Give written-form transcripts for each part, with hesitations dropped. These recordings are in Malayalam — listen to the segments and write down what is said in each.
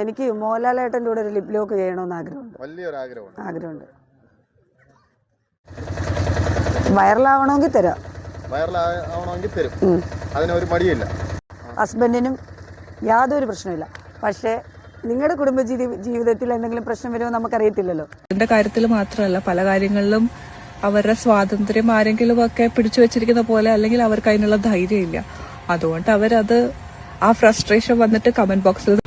എനിക്ക് മോഹൻലാലേട്ടൻ്റെ കൂടെ ഒരു ലിപ് ലോക്ക് ചെയ്യണമെന്ന് ആഗ്രഹമുണ്ട്. വലിയൊരു ആഗ്രഹമുണ്ട്. വൈറലാവണമെങ്കിൽ തരാം. അതിനൊരു മടിയില്ല. ഹസ്ബൻഡിനും യാതൊരു പ്രശ്നമില്ല. പക്ഷേ നിങ്ങളുടെ ജീവിതത്തിൽ എന്തെങ്കിലും പ്രശ്നം വരുമോ നമുക്കറിയത്തില്ലല്ലോ. അതിന്റെ കാര്യത്തിൽ മാത്രമല്ല, പല കാര്യങ്ങളിലും അവരുടെ സ്വാതന്ത്ര്യം ആരെങ്കിലും ഒക്കെ പിടിച്ചു വെച്ചിരിക്കുന്ന പോലെ, അല്ലെങ്കിൽ അവർക്ക് അതിനുള്ള ധൈര്യം ഇല്ല. അതുകൊണ്ട് അവരത് ആ ഫ്രസ്ട്രേഷൻ വന്നിട്ട് കമന്റ് ബോക്സിൽ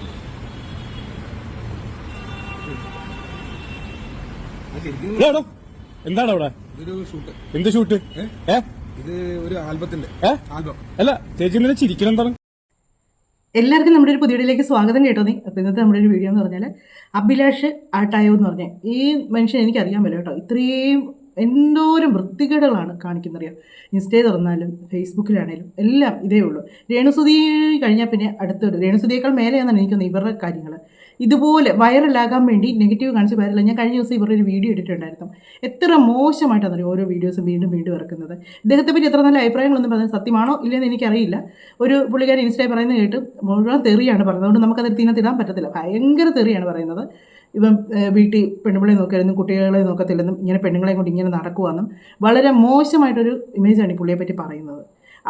എന്താണ് അവിടെ? എന്ത് ഷൂട്ട്? ഇത് ഒരു ആൽബത്തിന്റെ ആൽബം. അല്ല ചേച്ചി ചിരിക്കണം എന്താണ്? എല്ലാവർക്കും നമ്മുടെ ഒരു പുതിയ വീഡിയോയിലേക്ക് സ്വാഗതം കേട്ടോ. അപ്പോൾ ഇന്നത്തെ നമ്മുടെ ഒരു വീഡിയോ എന്ന് പറഞ്ഞാൽ അഭിലാഷ് ആട്ടായോ എന്ന് പറഞ്ഞാൽ ഈ മനുഷ്യൻ എനിക്കറിയാൻ പറ്റില്ല കേട്ടോ. ഇത്രയും എന്തോരം വൃത്തികേടുകളാണ് കാണിക്കുന്നറിയാം. ഇൻസ്റ്റയിൽ തുറന്നാലും ഫേസ്ബുക്കിലാണേലും എല്ലാം ഇതേ ഉള്ളൂ. രേണുസുതി കഴിഞ്ഞാൽ പിന്നെ അടുത്തൊരു രേണുസുതിയേക്കാൾ മേലെയാണെന്നാണ് എനിക്കൊന്ന് ഇവരുടെ കാര്യങ്ങൾ. ഇതുപോലെ വൈറലാകാൻ വേണ്ടി നെഗറ്റീവ് കാണിച്ച് വൈറല. ഞാൻ കഴിഞ്ഞ ദിവസം ഇവരുടെ ഒരു വീഡിയോ ഇട്ടിട്ടുണ്ടായിരുന്നു. എത്ര മോശമായിട്ടാണ് ഓരോ വീഡിയോസും വീണ്ടും ഇറക്കുന്നത്. ഇദ്ദേഹത്തെ പറ്റി എത്ര നല്ല അഭിപ്രായങ്ങളൊന്നും പറയുന്നത് സത്യമാണോ ഇല്ലയെന്ന് എനിക്കറിയില്ല. ഒരു പുള്ളിക്കാരൻ ഇൻസ്റ്റയിൽ പറയുന്നത് കേട്ട് മുഴുവൻ തെറിയാണ് പറയുന്നത്. അതുകൊണ്ട് നമുക്കത് തിടാൻ പറ്റത്തില്ല. ഭയങ്കര തെറിയാണ് പറയുന്നത്. ഇവൻ വീട്ടിൽ പെണ്ണുപിള്ളെ നോക്കിയായിരുന്നു, കുട്ടികളെ നോക്കത്തില്ലെന്നും ഇങ്ങനെ പെണ്ണുങ്ങളെ കൊണ്ട് ഇങ്ങനെ നടക്കുവാന്നും വളരെ മോശമായിട്ടൊരു ഇമേജാണ് ഈ പുള്ളിയെ പറ്റി പറയുന്നത്.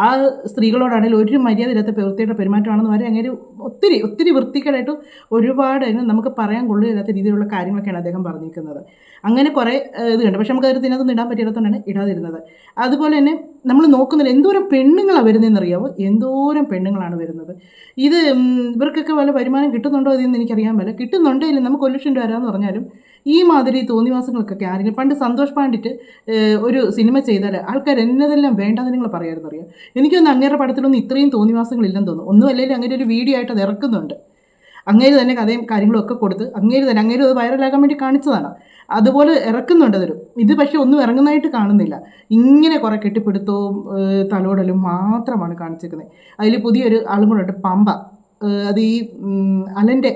ആ സ്ത്രീകളോടാണെങ്കിലും ഒരു മര്യാദ ഇല്ലാത്ത പ്രവൃത്തിയുടെ പെരുമാറ്റമാണെന്ന് വരെ അങ്ങനെ ഒത്തിരി വൃത്തികേടായിട്ട് ഒരുപാട് നമുക്ക് പറയാൻ കൊള്ളില്ലാത്ത രീതിയിലുള്ള കാര്യങ്ങളൊക്കെയാണ് അദ്ദേഹം പറഞ്ഞിരിക്കുന്നത്. അങ്ങനെ കുറേ ഇത് കണ്ട്. പക്ഷെ നമുക്ക് അതിനകത്തൊന്നും ഇടാൻ പറ്റിയിടത്തോണ്ടാണ് ഇടാതിരുന്നത്. അതുപോലെ തന്നെ നമ്മൾ നോക്കുന്നില്ല എന്തോരം പെണ്ണുങ്ങളാണ് വരുന്നതെന്നറിയാമോ? എന്തോരം പെണ്ണുങ്ങളാണ് വരുന്നത്. ഇത് ഇവർക്കൊക്കെ വല്ല വരുമാനം കിട്ടുന്നുണ്ടോ അതെന്ന് എനിക്കറിയാൻ പറ്റില്ല. കിട്ടുന്നുണ്ടെങ്കിലും നമുക്ക് 1 ലക്ഷം രൂപ തരാമെന്ന് പറഞ്ഞാലും ഈ മാതിരി തോന്നിവാസങ്ങൾക്കൊക്കെ ആരെങ്കിലും പണ്ട് സന്തോഷ് പാണ്ഡിറ്റ് ഒരു സിനിമ ചെയ്താൽ ആൾക്കാർ എന്നതെല്ലാം വേണ്ടാതെ നിങ്ങൾ പറയാമെന്ന് അറിയാം. എനിക്കൊന്നും അങ്ങേരുടെ പടത്തിലൊന്നും ഇത്രയും തോന്നിവാസങ്ങളില്ലെന്ന് തോന്നുന്നു. ഒന്നും അല്ലെങ്കിൽ അങ്ങനെ ഒരു വീഡിയോ ആയിട്ട് അത് ഇറക്കുന്നുണ്ട്. അങ്ങേര് തന്നെ കഥയും കാര്യങ്ങളും ഒക്കെ കൊടുത്ത് അങ്ങേര് അത് വൈറലാകാൻ വേണ്ടി കാണിച്ചതാണ്. അതുപോലെ ഇറക്കുന്നുണ്ട് അതൊരു. ഇത് പക്ഷേ ഒന്നും ഇറങ്ങുന്നതായിട്ട് കാണുന്നില്ല. ഇങ്ങനെ കുറേ കെട്ടിപ്പിടുത്തവും തലോടലും മാത്രമാണ് കാണിച്ചിരിക്കുന്നത്. അതിൽ പുതിയൊരു ആളും കൂടെ ഉണ്ട്, പമ്പ. അത് ഈ അലൻ്റെ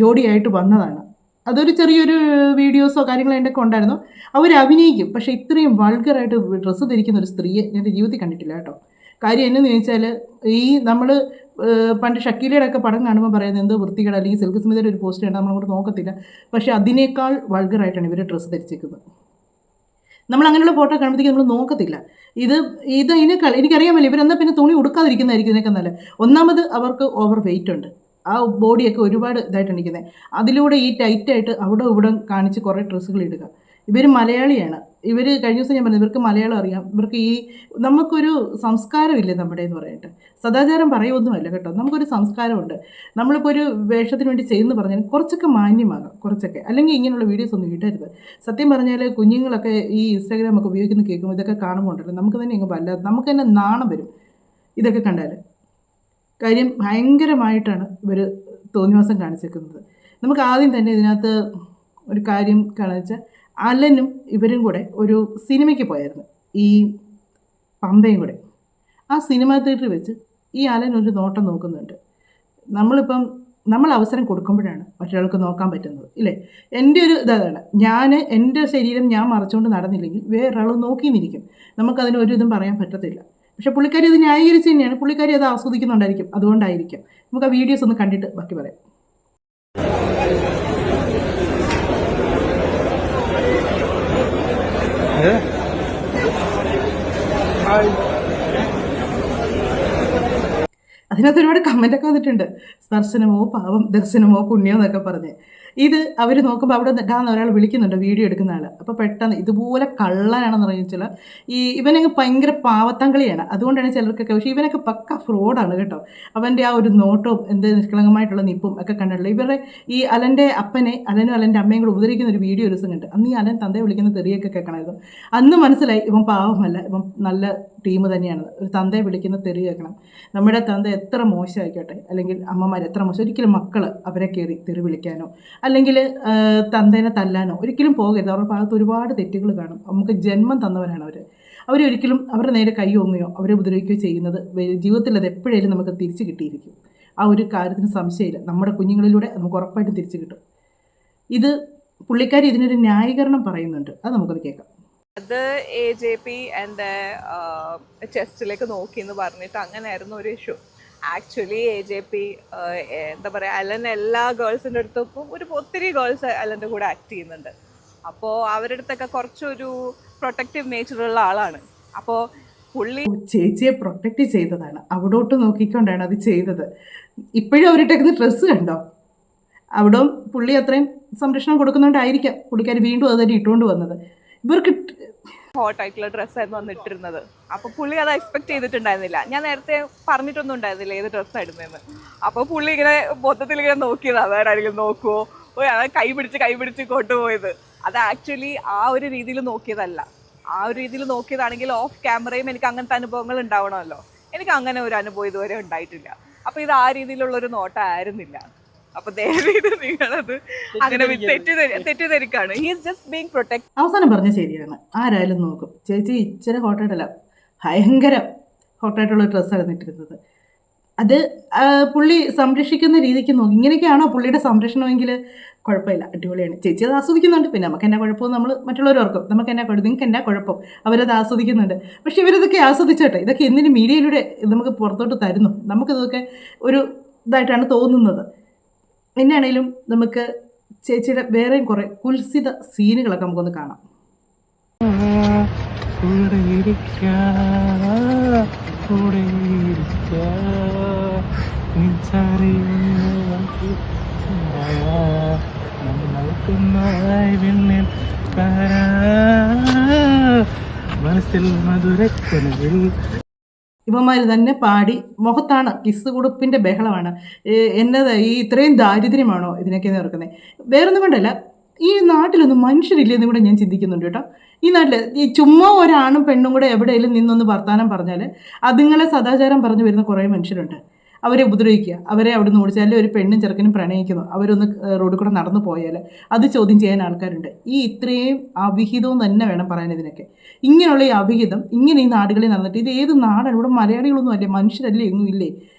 ജോഡിയായിട്ട് വന്നതാണ്. അതൊരു ചെറിയൊരു വീഡിയോസോ കാര്യങ്ങളോ എൻ്റെ ഒക്കെ ഉണ്ടായിരുന്നു. അവർ അഭിനയിക്കും. പക്ഷേ ഇത്രയും വൾഗറായിട്ട് ഡ്രസ്സ് ധരിക്കുന്ന ഒരു സ്ത്രീയെ എൻ്റെ ജീവിതത്തിൽ കണ്ടിട്ടില്ല കേട്ടോ. കാര്യം എന്നു ചോദിച്ചാൽ ഈ നമ്മൾ പണ്ട് ഷക്കീലയുടെ ഒക്കെ പടം കാണുമ്പോൾ പറയുന്നത് എന്തോ വൃത്തികേട്, അല്ലെങ്കിൽ സിൽക്ക് സ്മിതയുടെ ഒരു പോസ്റ്റ് ഉണ്ട് നമ്മളങ്ങോട്ട് നോക്കത്തില്ല. പക്ഷേ അതിനേക്കാൾ വൾഗറായിട്ടാണ് ഇവർ ഡ്രസ്സ് ധരിച്ചിരിക്കുന്നത്. നമ്മൾ അങ്ങനെയുള്ള ഫോട്ടോ കാണുമ്പോഴത്തേക്ക് നമ്മൾ നോക്കത്തില്ല. ഇതിനേക്കാൾ എനിക്കറിയാമല്ലോ ഇവരെന്നാൽ പിന്നെ തുണി ഉടുക്കാതിരിക്കുന്നതായിരിക്കും ഇതിനൊക്കെ നല്ല. ഒന്നാമത് അവർക്ക് ഓവർ വെയിറ്റ് ഉണ്ട്. ആ ബോഡിയൊക്കെ ഒരുപാട് ഇതായിട്ടാണ് ഇരിക്കുന്നത്. അതിലൂടെ ഈ ടൈറ്റായിട്ട് അവിടെ ഇവിടെ കാണിച്ച് കുറേ ഡ്രസ്സുകൾ ഇടുക. ഇവർ മലയാളിയാണ്. ഇവർ കഴിഞ്ഞ ദിവസം ഞാൻ പറഞ്ഞു ഇവർക്ക് മലയാളം അറിയാം. ഇവർക്ക് നമുക്കൊരു സംസ്കാരമില്ലേ നമ്മുടെ എന്ന് പറയട്ടെ. സദാചാരം പറയുമൊന്നുമല്ല കേട്ടോ. നമുക്കൊരു സംസ്കാരമുണ്ട്. നമ്മളിപ്പോൾ ഒരു വേഷത്തിന് വേണ്ടി ചെയ്യുന്നു പറഞ്ഞാൽ കുറച്ചൊക്കെ മാന്യമാകാം, കുറച്ചൊക്കെ. അല്ലെങ്കിൽ ഇങ്ങനെയുള്ള വീഡിയോസ് ഒന്നും ഇടരുത്. സത്യം പറഞ്ഞാൽ കുഞ്ഞുങ്ങളൊക്കെ ഈ ഇൻസ്റ്റാഗ്രാം ഒക്കെ ഉപയോഗിക്കുന്ന കേൾക്കുമ്പോൾ ഇതൊക്കെ കാണുമ്പോൾ ഉണ്ടല്ലോ നമുക്ക് തന്നെ അങ്ങ് വല്ലാതെ നമുക്ക് തന്നെ നാണം വരും ഇതൊക്കെ കണ്ടാൽ. കാര്യം ഭയങ്കരമായിട്ടാണ് ഇവർ തോന്നിവാസം കാണിച്ചേക്കുന്നത്. നമുക്ക് ആദ്യം തന്നെ ഇതിനകത്ത് ഒരു കാര്യം കാണിച്ചാൽ അലനും ഇവരും കൂടെ ഒരു സിനിമയ്ക്ക് പോയായിരുന്നു, ഈ പമ്പയും കൂടെ. ആ സിനിമ തിയേറ്ററിൽ വെച്ച് ഈ അലൻ ഒരു നോട്ടം നോക്കുന്നുണ്ട്. നമ്മൾ അവസരം കൊടുക്കുമ്പോഴാണ് മറ്റൊരാൾക്ക് നോക്കാൻ പറ്റുന്നത് ഇല്ലേ? എൻ്റെ ഒരു ഇതാണ്, എൻ്റെ ശരീരം ഞാൻ മറച്ചുകൊണ്ട് നടന്നില്ലെങ്കിൽ വേറൊരാൾ നോക്കി നിൽക്കും. നമുക്കതിന് ഒരു ഇതും പറയാൻ പറ്റത്തില്ല. പക്ഷേ പുള്ളിക്കാരി അത് ന്യായീകരിച്ച് തന്നെയാണ്. പുള്ളിക്കാരി അത് ആസ്വദിക്കുന്നുണ്ടായിരിക്കും. അതുകൊണ്ടായിരിക്കും. നമുക്ക് ആ വീഡിയോസ് ഒന്ന് കണ്ടിട്ട് ബാക്കി പറയാം. അതിനകത്ത് ഒരുപാട് കമൻ്റൊക്കെ വന്നിട്ടുണ്ട്. സ്പർശനമോ പാവം, ദർശനമോ പുണ്യോ എന്നൊക്കെ പറഞ്ഞ്. ഇത് അവർ നോക്കുമ്പോൾ അവിടെ ഇടാന്ന് ഒരാൾ വിളിക്കുന്നുണ്ട്, വീഡിയോ എടുക്കുന്ന ആൾ. അപ്പോൾ പെട്ടെന്ന് ഇതുപോലെ കള്ളനാണെന്ന് പറഞ്ഞാൽ ഇവനങ്ങ് ഭയങ്കര പാവത്തങ്കളിയാണ്. അതുകൊണ്ടാണ് ചിലർക്കൊക്കെ. പക്ഷേ ഇവനൊക്കെ പക്ക ഫ്രോഡാണ് കേട്ടോ. അവൻ്റെ ആ ഒരു നോട്ടവും നിഷ്കളങ്കമായിട്ടുള്ള നിപ്പും ഒക്കെ കണ്ടിട്ടുള്ള ഇവരുടെ ഈ അലൻ്റെ അലനും അലൻ്റെ അമ്മയും കൂടെ ഉപദ്രവിക്കുന്ന ഒരു വീഡിയോ ഒരു ദിവസം കണ്ട്. അന്ന് ഈ അലൻ തന്തയെ വിളിക്കുന്ന തെറിയൊക്കെ കേൾക്കണമായിരുന്നു. അന്ന് മനസ്സിലായി ഇവൻ പാവമല്ല, ഇവൻ നല്ല ടീം തന്നെയാണ്. ഒരു തന്തയെ വിളിക്കുന്ന തെറി കേൾക്കണം. നമ്മുടെ തന്ത എത്ര മോശമായിക്കോട്ടെ, അല്ലെങ്കിൽ അമ്മമാർ എത്ര മോശം, ഒരിക്കലും മക്കൾ അവരെ കയറി തെറി വിളിക്കാനോ അല്ലെങ്കിൽ തന്തേനെ തല്ലാനോ ഒരിക്കലും പോകരുത്. അവരുടെ ഭാഗത്ത് ഒരുപാട് തെറ്റുകൾ കാണും. നമുക്ക് ജന്മം തന്നവരാണ് അവരൊരിക്കലും അവരുടെ നേരെ കൈ ഓങ്ങുകയോ അവരെ ഉപദ്രവിക്കുകയോ ചെയ്യുന്നത് ജീവിതത്തിൽ അത് എപ്പോഴേലും നമുക്ക് തിരിച്ച് കിട്ടിയിരിക്കും. ആ ഒരു കാര്യത്തിന് സംശയമില്ല. നമ്മുടെ കുഞ്ഞുങ്ങളിലൂടെ നമുക്ക് ഉറപ്പായിട്ടും തിരിച്ചു കിട്ടും. ഇത് പുള്ളിക്കാരി ഇതിനൊരു ന്യായീകരണം പറയുന്നുണ്ട്. അത് നമുക്കത് കേൾക്കാം. അത് AJP എൻ്റെ ചെസ്റ്റിലേക്ക് നോക്കി എന്ന് പറഞ്ഞിട്ട് അങ്ങനെയായിരുന്നു ഒരു ഇഷ്യൂ. ആക്ച്വലി AJP എന്താ പറയുക, അലൻ എല്ലാ ഗേൾസിൻ്റെ അടുത്തും ഒത്തിരി ഗേൾസ് അലൻ്റെ കൂടെ ആക്ട് ചെയ്യുന്നുണ്ട്. അപ്പോൾ അവരുടെ അടുത്തൊക്കെ കുറച്ചൊരു പ്രൊട്ടക്റ്റീവ് നേച്ചറുള്ള ആളാണ്. അപ്പോൾ പുള്ളി ചേച്ചിയെ പ്രൊട്ടക്റ്റ് ചെയ്തതാണ്, അവിടോട്ട് നോക്കിക്കൊണ്ടാണ് അത് ചെയ്തത്. ഇപ്പോഴും അവരിട്ടേക്കുന്ന ഡ്രസ്സ് കണ്ടോ, അവിടെ പുള്ളി അത്രയും സംരക്ഷണം കൊടുക്കുന്നുണ്ടായിരിക്കാം പുള്ളിക്കാർ വീണ്ടും അത് തന്നെ ഇട്ടുകൊണ്ട് വന്നത്. ഇവർക്ക് ഹോട്ട് ആയിട്ടുള്ള ഡ്രസ്സായിരുന്നു അന്ന് ഇട്ടിരുന്നത്. അപ്പോൾ പുള്ളി അത് എക്സ്പെക്ട് ചെയ്തിട്ടുണ്ടായിരുന്നില്ല. ഞാൻ നേരത്തെ പറഞ്ഞിട്ടൊന്നും ഉണ്ടായിരുന്നില്ല ഏത് ഡ്രസ്സാണ് ഇടുന്നതെന്ന്. അപ്പോൾ പുള്ളി ഇങ്ങനെ മൊത്തത്തിൽ ഇങ്ങനെ നോക്കിയതാണ്, വേറെ ആരെങ്കിലും നോക്കുമോ, കൈ പിടിച്ച് കൊണ്ടുപോയത്. അത് ആക്ച്വലി ആ ഒരു രീതിയിൽ നോക്കിയതല്ല. ആ ഒരു രീതിയിൽ നോക്കിയതാണെങ്കിൽ ഓഫ് ക്യാമറയും എനിക്ക് അങ്ങനത്തെ അനുഭവങ്ങൾ ഉണ്ടാവണമല്ലോ. എനിക്ക് അങ്ങനെ ഒരു അനുഭവം ഇതുവരെ ഉണ്ടായിട്ടില്ല. അപ്പോൾ ഇത് ആ രീതിയിലുള്ളൊരു നോട്ടമായിരുന്നില്ല. അപ്പോൾ ദയവേത് നിങ്ങളത് അങ്ങനെ തെറ്റിദ്ധരിക്കാണ്. He is just being protect. അവസാനം പറഞ്ഞ ശരിയാണ്, ആരായാലും നോക്കും. ചേച്ചി ഇച്ചിരി ഹോട്ടായിട്ടല്ല, ഭയങ്കര ഹോട്ടായിട്ടുള്ള ഡ്രസ്സാണ് ഇട്ടിരുന്നത്. അത് പുള്ളി സംരക്ഷിക്കുന്ന രീതിക്ക് നോക്കി. ഇങ്ങനെയൊക്കെയാണോ പുള്ളിയുടെ സംരക്ഷണമെങ്കിൽ കുഴപ്പമില്ല, അടിപൊളിയാണ്. ചേച്ചി അത് ആസ്വദിക്കുന്നുണ്ട്. പിന്നെ നമുക്ക് എന്നാ കുഴപ്പവും, നമ്മൾ മറ്റുള്ളവർ ഓർക്കും നമുക്ക് എന്നാ കുഴപ്പം, നിങ്ങൾക്ക് എന്നാ കുഴപ്പം, അവരത് ആസ്വദിക്കുന്നുണ്ട്. പക്ഷേ ഇവരിതൊക്കെ ആസ്വദിച്ചോട്ടെ, ഇതൊക്കെ എന്തിനും മീഡിയയിലൂടെ നമുക്ക് പുറത്തോട്ട് തരുന്നു. നമുക്കിതൊക്കെ ഒരു ഇതായിട്ടാണ് തോന്നുന്നത്. എന്നാണേലും നമുക്ക് ചേച്ചിയുടെ വേറെയും കുറേ കുൽസിത സീനുകളൊക്കെ നമുക്കൊന്ന് കാണാം. മനസ്സിൽ മധുരക്കൊലകൾ ഇവന്മാർ തന്നെ പാടി മുഖത്താണ് കിസ് കുടുപ്പിൻ്റെ ബഹളമാണ്. എന്നത് ഈ ഇത്രയും ദാരിദ്ര്യമാണോ ഇതിനൊക്കെ ഓർക്കുന്നത്? വേറൊന്നും കൊണ്ടല്ല, ഈ നാട്ടിലൊന്നും മനുഷ്യരില്ലെന്നും കൂടെ ഞാൻ ചിന്തിക്കുന്നുണ്ട് കേട്ടോ. ഈ നാട്ടിൽ ഈ ചുമ്മാ ഒരാണും പെണ്ണും കൂടെ എവിടെയെങ്കിലും നിന്നൊന്ന് വർത്താനം പറഞ്ഞാൽ അതുങ്ങളെ സദാചാരം പറഞ്ഞു വരുന്ന കുറേ മനുഷ്യരുണ്ട്. അവരെ ഉപദ്രവിക്കുക, അവരെ അവിടെ നിന്ന് ഓടിച്ചാൽ ഒരു പെണ്ണും ചെറുക്കനും പ്രണയിക്കുന്നു, അവരൊന്ന് റോഡിൽ കൂടെ നടന്നു പോയാൽ അത് ചോദ്യം ചെയ്യാൻ ആൾക്കാരുണ്ട്. ഈ ഇത്രയും അവിഹിതവും തന്നെ വേണം പറയാൻ ഇതിനൊക്കെ. ഇങ്ങനെയുള്ള ഈ അവിഹിതം ഇങ്ങനെ ഈ നാടുകളിൽ നടന്നിട്ട്, ഇത് ഏത് നാടാണ്? ഇവിടെ മലയാളികളൊന്നും അല്ലേ, മനുഷ്യരല്ലേ, എങ്ങും ഇല്ലേ?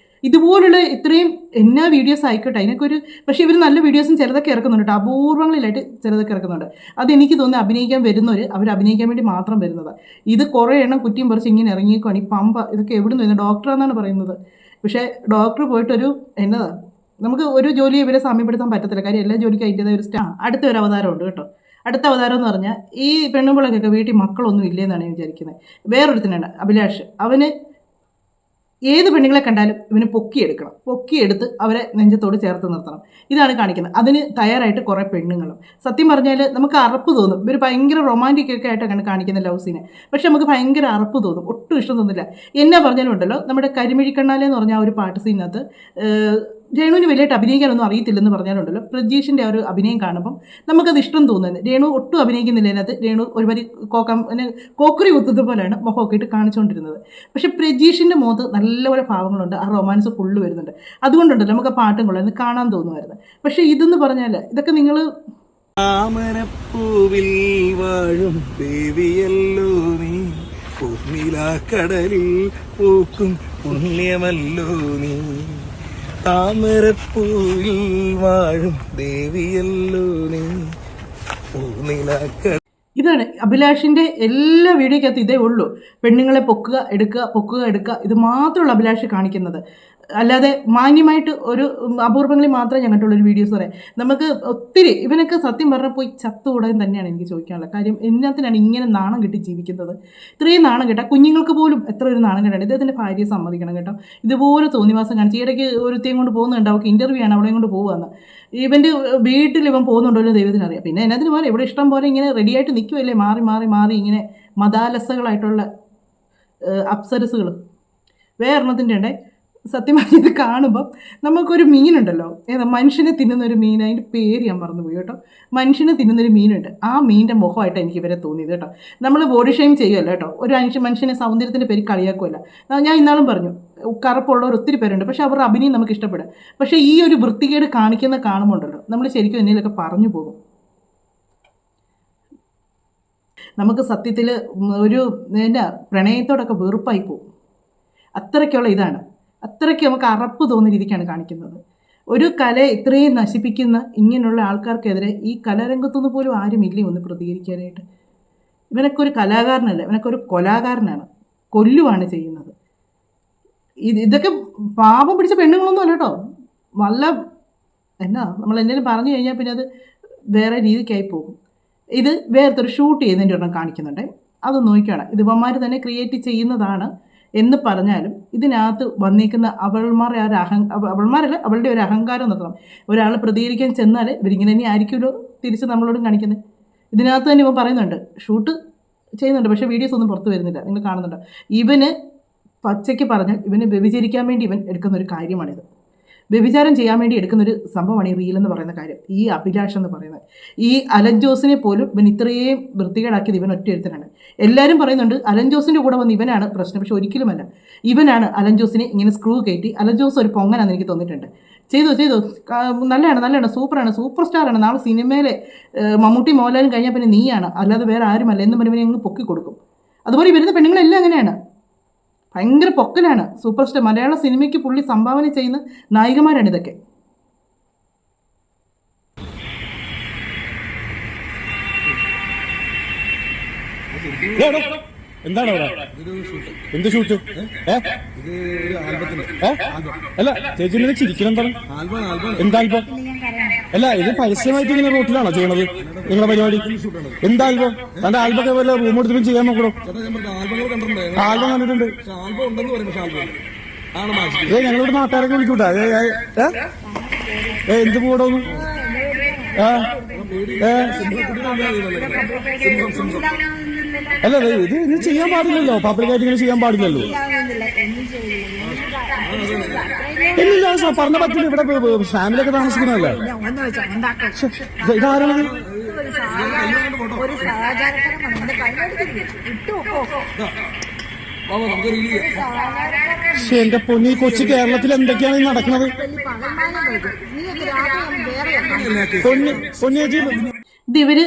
ഇതുപോലുള്ള ഇത്രയും എന്നാ വീഡിയോസ് ആയിക്കോട്ടെ, അതിനൊക്കെ ഒരു പക്ഷേ ഇവർ നല്ല വീഡിയോസും ചിലതൊക്കെ ഇറക്കുന്നുണ്ട് കേട്ടോ, അപൂർവങ്ങളിലായിട്ട് ചിലതൊക്കെ ഇറക്കുന്നുണ്ട്. അതെനിക്ക് തോന്നുന്നു അഭിനയിക്കാൻ വരുന്നവർ അവർ അഭിനയിക്കാൻ വേണ്ടി മാത്രം വരുന്നത്. ഇത് കുറേ എണ്ണം കുറ്റിയും പറിച്ച് ഇങ്ങനെ ഇറങ്ങിയേക്കുവാണ്. ഈ പമ്പ ഇതൊക്കെ എവിടെ നിന്ന് വരുന്നത്? ഡോക്ടറാണെന്നാണ് പറയുന്നത്. പക്ഷേ ഡോക്ടർ പോയിട്ടൊരു എന്നതാ, നമുക്ക് ഒരു ജോലി ഇവരെ സാമ്യപ്പെടുത്താൻ പറ്റത്തില്ല. കാര്യം എല്ലാ ജോലിക്കും അതിൻ്റെതായ ഒരു അടുത്ത ഒരു അവതാരമുണ്ട് കേട്ടോ. അടുത്ത അവതാരം എന്ന് പറഞ്ഞാൽ ഈ പെണ്ണുമ്പിളക്കൊക്കെ വീട്ടിൽ മക്കളൊന്നും ഇല്ലേന്നാണ് ഞാൻ വിചാരിക്കുന്നത്. വേറൊരുത്തനാണ് അഭിലാഷ്. അവന് ഏത് പെണ്ണുങ്ങളെ കണ്ടാലും ഇവന് പൊക്കിയെടുക്കണം, പൊക്കിയെടുത്ത് അവരെ നെഞ്ചത്തോട് ചേർത്ത് നിർത്തണം. ഇതാണ് കാണിക്കുന്നത്. അതിന് തയ്യാറായിട്ട് കുറേ പെണ്ണുങ്ങളും. സത്യം പറഞ്ഞാൽ നമുക്ക് അറപ്പ് തോന്നും. ഇവർ ഭയങ്കര റൊമാൻറ്റിക് ഒക്കെ ആയിട്ടാണ് കാണിക്കുന്ന ലവ് സീനെ. പക്ഷെ നമുക്ക് ഭയങ്കര അറപ്പ് തോന്നും, ഒട്ടും ഇഷ്ടം തോന്നില്ല. എന്നാ പറഞ്ഞാലും ഉണ്ടല്ലോ, നമ്മുടെ കരിമിഴിക്കണ്ണാലെ എന്ന് പറഞ്ഞ ആ ഒരു പാട്ട് സീനകത്ത് രേണുവിന് വലിയായിട്ട് അഭിനയിക്കാനൊന്നും അറിയത്തില്ലെന്ന് പറഞ്ഞാലുണ്ടല്ലോ, പ്രജീഷിൻ്റെ ആ ഒരു അഭിനയം കാണുമ്പം നമുക്കത് ഇഷ്ടം തോന്നുന്നത്. രേണു ഒട്ടും അഭിനയിക്കുന്നില്ല അതിനകത്ത്. രേണു ഒരുമാതിരി കോക്കറി കുത്തുന്നത് പോലെയാണ് മുഖമൊക്കെ ഇട്ട് കാണിച്ചുകൊണ്ടിരുന്നത്. പക്ഷെ പ്രജീഷിൻ്റെ മുഖത്ത് നല്ലപോലെ ഭാവങ്ങളുണ്ട്, ആ റൊമാൻസ് ഫുള്ള് വരുന്നുണ്ട്. അതുകൊണ്ടുണ്ടല്ലോ നമുക്ക് ആ പാട്ടും കൊള്ളായിരുന്നു, കാണാൻ തോന്നുമായിരുന്നു. പക്ഷേ ഇതെന്ന് പറഞ്ഞാൽ ഇതൊക്കെ നിങ്ങൾ താമരപ്പൂവിൽ വാഴും ദേവിയല്ലോ നീ, പൂർണിലാക്കടലിൽ പൂക്കും പുണ്യമല്ലോ നീ, താമരപ്പൂവിൽ വാഴും ദേവിയല്ലോ നീ, പൂർണിലാക്കട. ഇതാണ് അഭിലാഷിൻ്റെ എല്ലാ വീഡിയോയ്ക്കകത്ത് ഇതേ ഉള്ളൂ. പെണ്ണുങ്ങളെ പൊക്കുക എടുക്കുക, പൊക്കുക എടുക്കുക, ഇത് മാത്രമുള്ള അഭിലാഷ് കാണിക്കുന്നത്. അല്ലാതെ മാന്യമായിട്ട് ഒരു അപൂർവങ്ങളിൽ മാത്രമേ ഞാൻ കണ്ടുള്ളൊരു വീഡിയോസ് പറയാം. നമുക്ക് ഒത്തിരി ഇവനൊക്കെ സത്യം പറഞ്ഞാൽ പോയി ചത്തുകൂടാൻ തന്നെയാണ് എനിക്ക് ചോദിക്കാനുള്ളത്. കാര്യം എന്നാത്തിനാണ് ഇങ്ങനെ നാണം കെട്ടി ജീവിക്കുന്നത്? ഇത്രയും നാണം കെട്ടാൽ കുഞ്ഞുങ്ങൾക്ക് പോലും എത്ര ഒരു നാണം കെട്ടാണ്. ഇദ്ദേഹത്തിൻ്റെ ഭാര്യയെ സമ്മതിക്കണം കേട്ടോ. ഇതുപോലെ തോന്നിവാസം കാണിച്ച് ഇടയ്ക്ക് ഒരുത്തേയും കൊണ്ട് പോകുന്നുണ്ട്, അവൾക്ക് ഇൻ്റർവ്യൂ ആണ്, അവളെയും കൊണ്ട് പോകുകയെന്ന്. ഇവൻ്റെ വീട്ടിൽ ഇവൻ പോകുന്നുണ്ടല്ലോ ദൈവത്തിനറിയാം. പിന്നെ എന്നതിന് പോലെ ഇവിടെ ഇഷ്ടം പോലെ ഇങ്ങനെ റെഡിയായിട്ട് നിൽക്കുമല്ലേ, മാറി മാറി മാറി ഇങ്ങനെ മതാലസകളായിട്ടുള്ള അപ്സരസുകൾ. വേറെണ്ണത്തിൻ്റെ ഉണ്ടേ. സത്യമായി ഇത് കാണുമ്പം നമുക്കൊരു മീനുണ്ടല്ലോ, ഏതാ മനുഷ്യനെ തിന്നുന്നൊരു മീൻ, അതിൻ്റെ പേര് ഞാൻ മറന്നുപോയി കേട്ടോ. മനുഷ്യനെ തിന്നുന്നൊരു മീനുണ്ട്, ആ മീനിൻ്റെ മുഖമായിട്ട് എനിക്ക് ഇവരെ തോന്നിയത് കേട്ടോ. നമ്മൾ ബോഡി ഷെയിം ചെയ്യുമല്ലോ കേട്ടോ, ഒരു മനുഷ്യനെ സൗന്ദര്യത്തിൻ്റെ പേര് കളിയാക്കുമല്ല. ഞാൻ ഇന്നാളും പറഞ്ഞു, കറുപ്പുള്ളവർ ഒത്തിരി പേരുണ്ട്, പക്ഷേ അവരുടെ അഭിനയം നമുക്ക് ഇഷ്ടപ്പെടും. പക്ഷേ ഈ ഒരു വൃത്തികേട് കാണിക്കുന്ന കാണുമ്പോണ്ടല്ലോ നമ്മൾ ശരിക്കും എന്തെങ്കിലുമൊക്കെ പറഞ്ഞു പോകും. നമുക്ക് സത്യത്തിൽ ഒരു എന്നാ പ്രണയത്തോടൊക്കെ വെറുപ്പായി പോകും. അത്രയ്ക്കുള്ള ഇതാണ്, അത്രയ്ക്ക് നമുക്ക് അറപ്പ് തോന്നുന്ന രീതിക്കാണ് കാണിക്കുന്നത്. ഒരു കലയെ ഇത്രയും നശിപ്പിക്കുന്ന ഇങ്ങനെയുള്ള ആൾക്കാർക്കെതിരെ ഈ കലാരംഗത്തുനിന്ന് പോലും ആരുമില്ലേ ഒന്ന് പ്രതികരിക്കാനായിട്ട്. ഇവനൊക്കെ ഒരു കലാകാരനല്ല, ഇവനൊക്കെ ഒരു കൊലാകാരനാണ്, കൊല്ലുവാണ് ചെയ്യുന്നത്. ഇതൊക്കെ പാപം പിടിച്ച പെണ്ണുങ്ങളൊന്നും അല്ല കേട്ടോ. നല്ല എന്നാ നമ്മൾ എന്തെങ്കിലും പറഞ്ഞു കഴിഞ്ഞാൽ പിന്നെ അത് വേറെ രീതിക്കായി പോകും. ഇത് വേറൊരു ഷൂട്ട് ചെയ്യുന്നതിൻ്റെ ഒരെണ്ണം കാണിക്കുന്നുണ്ട്. അത് നോക്കിയാണ് ഇത് ഇവന്മാർ തന്നെ ക്രിയേറ്റ് ചെയ്യുന്നതാണ് എന്ന് പറഞ്ഞാലും ഇതിനകത്ത് വന്നിരിക്കുന്ന അവൾമാരുടെ അവൾമാരല്ല, അവളുടെ ഒരു അഹങ്കാരം നിർത്തണം. ഒരാൾ പ്രതികരിക്കാൻ ചെന്നാൽ ഇവരിങ്ങനെ തന്നെ ആയിരിക്കുമല്ലോ തിരിച്ച് നമ്മളോടും കാണിക്കുന്നത്. ഇതിനകത്ത് തന്നെ ഇവൻ പറയുന്നുണ്ട്, ഷൂട്ട് ചെയ്യുന്നുണ്ട്, പക്ഷേ വീഡിയോസ് ഒന്നും പുറത്ത് വരുന്നില്ല. നിങ്ങൾ കാണുന്നുണ്ട്. ഇവന് പച്ചയ്ക്ക് പറഞ്ഞാൽ ഇവന് വ്യഭിചരിക്കാൻ വേണ്ടി ഇവൻ എടുക്കുന്ന ഒരു കാര്യമാണിത്. വ്യഭിചാരം ചെയ്യാൻ വേണ്ടി എടുക്കുന്നൊരു സംഭവമാണ് ഈ റീൽ എന്ന് പറയുന്ന കാര്യം. ഈ അഭിലാഷ് എന്ന് പറയുന്നത്, ഈ അലൻ ജോസിനെ പോലും ഇവൻ ഇത്രയും വൃത്തികേടാക്കിയത് ഇവൻ ഒറ്റ ഒരുത്തനാണ്. എല്ലാവരും പറയുന്നുണ്ട് അലൻ ജോസിൻ്റെ കൂടെ വന്ന് ഇവനാണ് പ്രശ്നം, പക്ഷെ ഒരിക്കലുമല്ല. ഇവനാണ് അലൻ ജോസിനെ ഇങ്ങനെ സ്ക്രൂ കയറ്റി. അലൻ ജോസ് ഒരു പൊങ്ങനാണെന്ന് എനിക്ക് തോന്നിയിട്ടുണ്ട്. ചെയ്തു നല്ലതാണ്, സൂപ്പറാണ്, സൂപ്പർ സ്റ്റാറാണ്. നാളെ സിനിമയിലെ മമ്മൂട്ടി മോഹൻലാലും കഴിഞ്ഞാൽ പിന്നെ നീയാണ്, അല്ലാതെ വേറെ ആരുമല്ല എന്നും പറഞ്ഞ് അങ്ങ് പൊക്കി കൊടുക്കും. അതുപോലെ ഈ വരുന്ന പെണ്ണുങ്ങളെല്ലാം അങ്ങനെയാണ്, ഭയങ്കര പൊക്കലാണ്. സൂപ്പർ സ്റ്റാർ മലയാള സിനിമയ്ക്ക് പുള്ളി സംഭാവന ചെയ്യുന്ന നായികമാരാണ് ഇതൊക്കെ. എന്താണ് അവിടെ? ഇതൊരു ഷൂട്ട്. എന്ത് ഷൂട്ട്? ഇത് ഒരു ആൽബത്തിന്റെ ആൽബം. അല്ല ചേച്ചി ഇങ്ങനെ ചിരിക്കണം എന്താണ്? ആൽബം എന്താ ആൽബം? അല്ല ഇത് പരസ്യമായിട്ട് ഇങ്ങനെ റോട്ടിലാണോ ചെയ്യണത് നിങ്ങളുടെ പരിപാടി? എന്താ ആൽബം? തന്റെ ആൽബം ഒക്കെ വല്ല റൂം എടുത്തിട്ടും ചെയ്യാൻ നോക്കണോ? ചേട്ടാ ഞാൻ പറഞ്ഞ ആൽബങ്ങൾ കണ്ടിട്ടുണ്ട്. ആൽബം കണ്ടിട്ടുണ്ട്. പക്ഷെ ആൽബം ഉണ്ടെന്ന് പറയും, പക്ഷെ ആൽബം ആണ് മാറ്റി. ഞങ്ങളിവിടെ നാട്ടുകാരൊക്കെ വിളിക്കൂട്ടാ. എന്ത് പോടോന്ന്? അല്ല ഇത് ചെയ്യാൻ പാടില്ലല്ലോ, പബ്ലിക്കായിട്ട് ഇങ്ങനെ ചെയ്യാൻ പാടില്ലല്ലോ. ഇല്ല പറഞ്ഞ പറ്റില്ല, ഇവിടെ ഫാമിലിയൊക്കെ താമസിക്കുന്നതല്ലേ. ഇതാരാണത്? പക്ഷെ എന്റെ പൊന്നി കൊച്ചു, കേരളത്തിൽ എന്തൊക്കെയാണ് ഈ നടക്കുന്നത്? പൊന്നിയേച്ചി ഇത് ഇവര്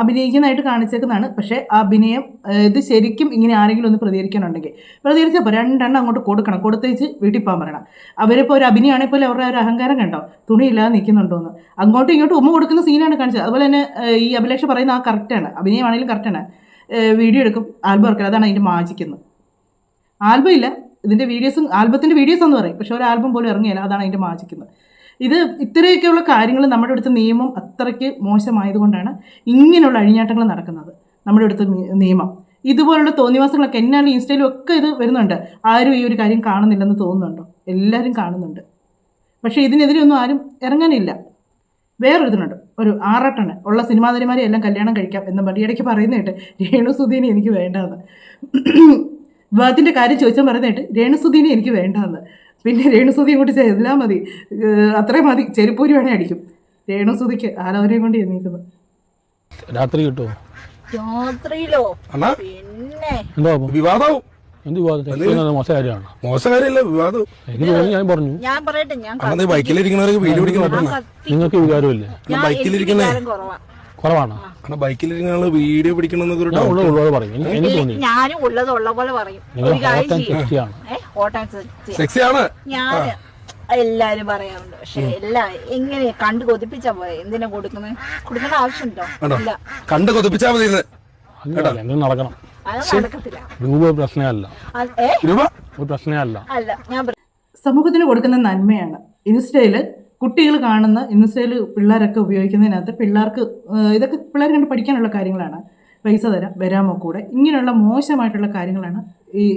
അഭിനയിക്കുന്നതായിട്ട് കാണിച്ചേക്കുന്നതാണ്. പക്ഷേ അഭിനയം ഇത് ശരിക്കും ഇങ്ങനെ ആരെങ്കിലും ഒന്ന് പ്രതികരിക്കാനുണ്ടെങ്കിൽ പ്രതികരിച്ചപ്പോൾ രണ്ടെണ്ണം അങ്ങോട്ട് കൊടുക്കണം, കൊടുത്തേച്ച് വീട്ടിൽ പോകാൻ പറയണം. അവരിപ്പോൾ ഒരു അഭിനയമാണെങ്കിൽ പോലും അവരുടെ ഒരു അഹങ്കാരം കണ്ടോ, തുണിയില്ലാതെ നിൽക്കുന്നുണ്ടോന്ന് അങ്ങോട്ടും ഇങ്ങോട്ടും ഉമ്മ കൊടുക്കുന്ന സീനാണ് കാണിച്ചത്. അതുപോലെ തന്നെ ഈ അഭിലാഷ് പറയുന്ന ആ കറക്റ്റാണ്, അഭിനയമാണെങ്കിലും കറക്റ്റാണ്. വീഡിയോ എടുക്കും, ആൽബം ഇറക്കുക, അതാണ് അതിൻ്റെ മാജിക്കുന്നത്. ആൽബം ഇല്ല, ഇതിൻ്റെ വീഡിയോസും ആൽബത്തിൻ്റെ വീഡിയോസ് എന്ന് പറയും, പക്ഷേ ഒരു ആൽബം പോലും ഇറങ്ങിയില്ല, അതാണ് അതിൻ്റെ മാജിക്കുന്നത്. ഇത് ഇത്രയൊക്കെയുള്ള കാര്യങ്ങൾ നമ്മുടെ അടുത്ത് നിയമം അത്രയ്ക്ക് മോശമായതുകൊണ്ടാണ് ഇങ്ങനെയുള്ള അഴിഞ്ഞാട്ടങ്ങൾ നടക്കുന്നത്. നമ്മുടെ അടുത്ത് നിയമം ഇതുപോലുള്ള തോന്നിവാസങ്ങളൊക്കെ എന്നാലും ഇൻസ്റ്റയിലും ഒക്കെ ഇത് വരുന്നുണ്ട്. ആരും ഈ ഒരു കാര്യം കാണുന്നില്ലെന്ന് തോന്നുന്നുണ്ടോ? എല്ലാവരും കാണുന്നുണ്ട്. പക്ഷേ ഇതിനെതിരെ ഒന്നും ആരും ഇറങ്ങാനില്ല. വേറൊരുത്തനുണ്ട്, ഒരു ആറാട്ടണ് ഉള്ള സിനിമാ നടിമാരെ എല്ലാം കല്യാണം കഴിക്കാം എന്ന് മടിയിടയ്ക്ക് പറയുന്നതായിട്ട് രേണുസുധീനെ എനിക്ക് വേണ്ടാന്ന്. വിവാഹത്തിൻ്റെ കാര്യം ചോദിച്ചാൽ പറയുന്നതായിട്ട് രേണുസുധീനെ എനിക്ക് വേണ്ടാന്ന്. പിന്നെ രേണുസുതി ഇങ്ങോട്ട് ചെയ്താൽ മതി, അത്രയും മതി, ചെരുപ്പൂരി വേണേ അടിക്കും. രേണുസുതിക്ക് ആലോചനയും കൊണ്ട് ചെന്നിരിക്കുന്നത്. രാത്രി കിട്ടുമോ? രാത്രിയിലോ? പിന്നെ വിവാദവും എന്ത് വിവാദം? മോശം കാര്യമാണ്. മോശം കാര്യമല്ല, വിവാദം. എനിക്ക് തോന്നി, ഞാൻ പറഞ്ഞു. ഞാൻ പറയട്ടെ, ഞാൻ ബൈക്കിലിരിക്കുന്നവർക്ക് വീഡിയോ പിടിക്കണം. നിങ്ങൾക്ക് വികാരമില്ലേ? ബൈക്കിലിരിക്കുന്നേ കുറവാണ്. ബൈക്കിലിരിക്കുന്ന വീഡിയോ പിടിക്കണമെന്നൊക്കെ ഒരു ഉള്ളത് പറയും. എനിക്ക് തോന്നി ഞാനും ഉള്ളത് ഉള്ള പോലെ പറയും. ഒരു കാര്യം സെക്സിയാണ് ഞാൻ എല്ലാരും പറയാറുണ്ട്, പക്ഷെ എല്ലാം എങ്ങനെ കണ്ടു കൊതിപ്പിച്ചാ പോരെ, എന്തിനാ കൊടുക്കേണ്ട ആവശ്യമുണ്ടോ? ഇല്ല, കണ്ട് കൊതിപ്പിച്ചാ മതി. എന്തെങ്കിലും നടക്കണം. അത് നടക്കത്തില്ല. രൂപ പ്രശ്നമല്ല, ഒരു പ്രശ്നമല്ല. അല്ല, ഞാൻ സമൂഹത്തിന് കൊടുക്കുന്ന നന്മയാണ്. ഇൻസ്റ്റയിൽ കുട്ടികൾ കാണുന്ന, ഇൻസ്റ്റയിൽ പിള്ളേരൊക്കെ ഉപയോഗിക്കുന്നതിനകത്ത് പിള്ളേർക്ക് ഇതൊക്കെ പിള്ളേർ കണ്ട് പഠിക്കാനുള്ള കാര്യങ്ങളാണ്. പൈസ തരാം, വരാമോ കൂടെ, ഇങ്ങനെയുള്ള മോശമായിട്ടുള്ള കാര്യങ്ങളാണ്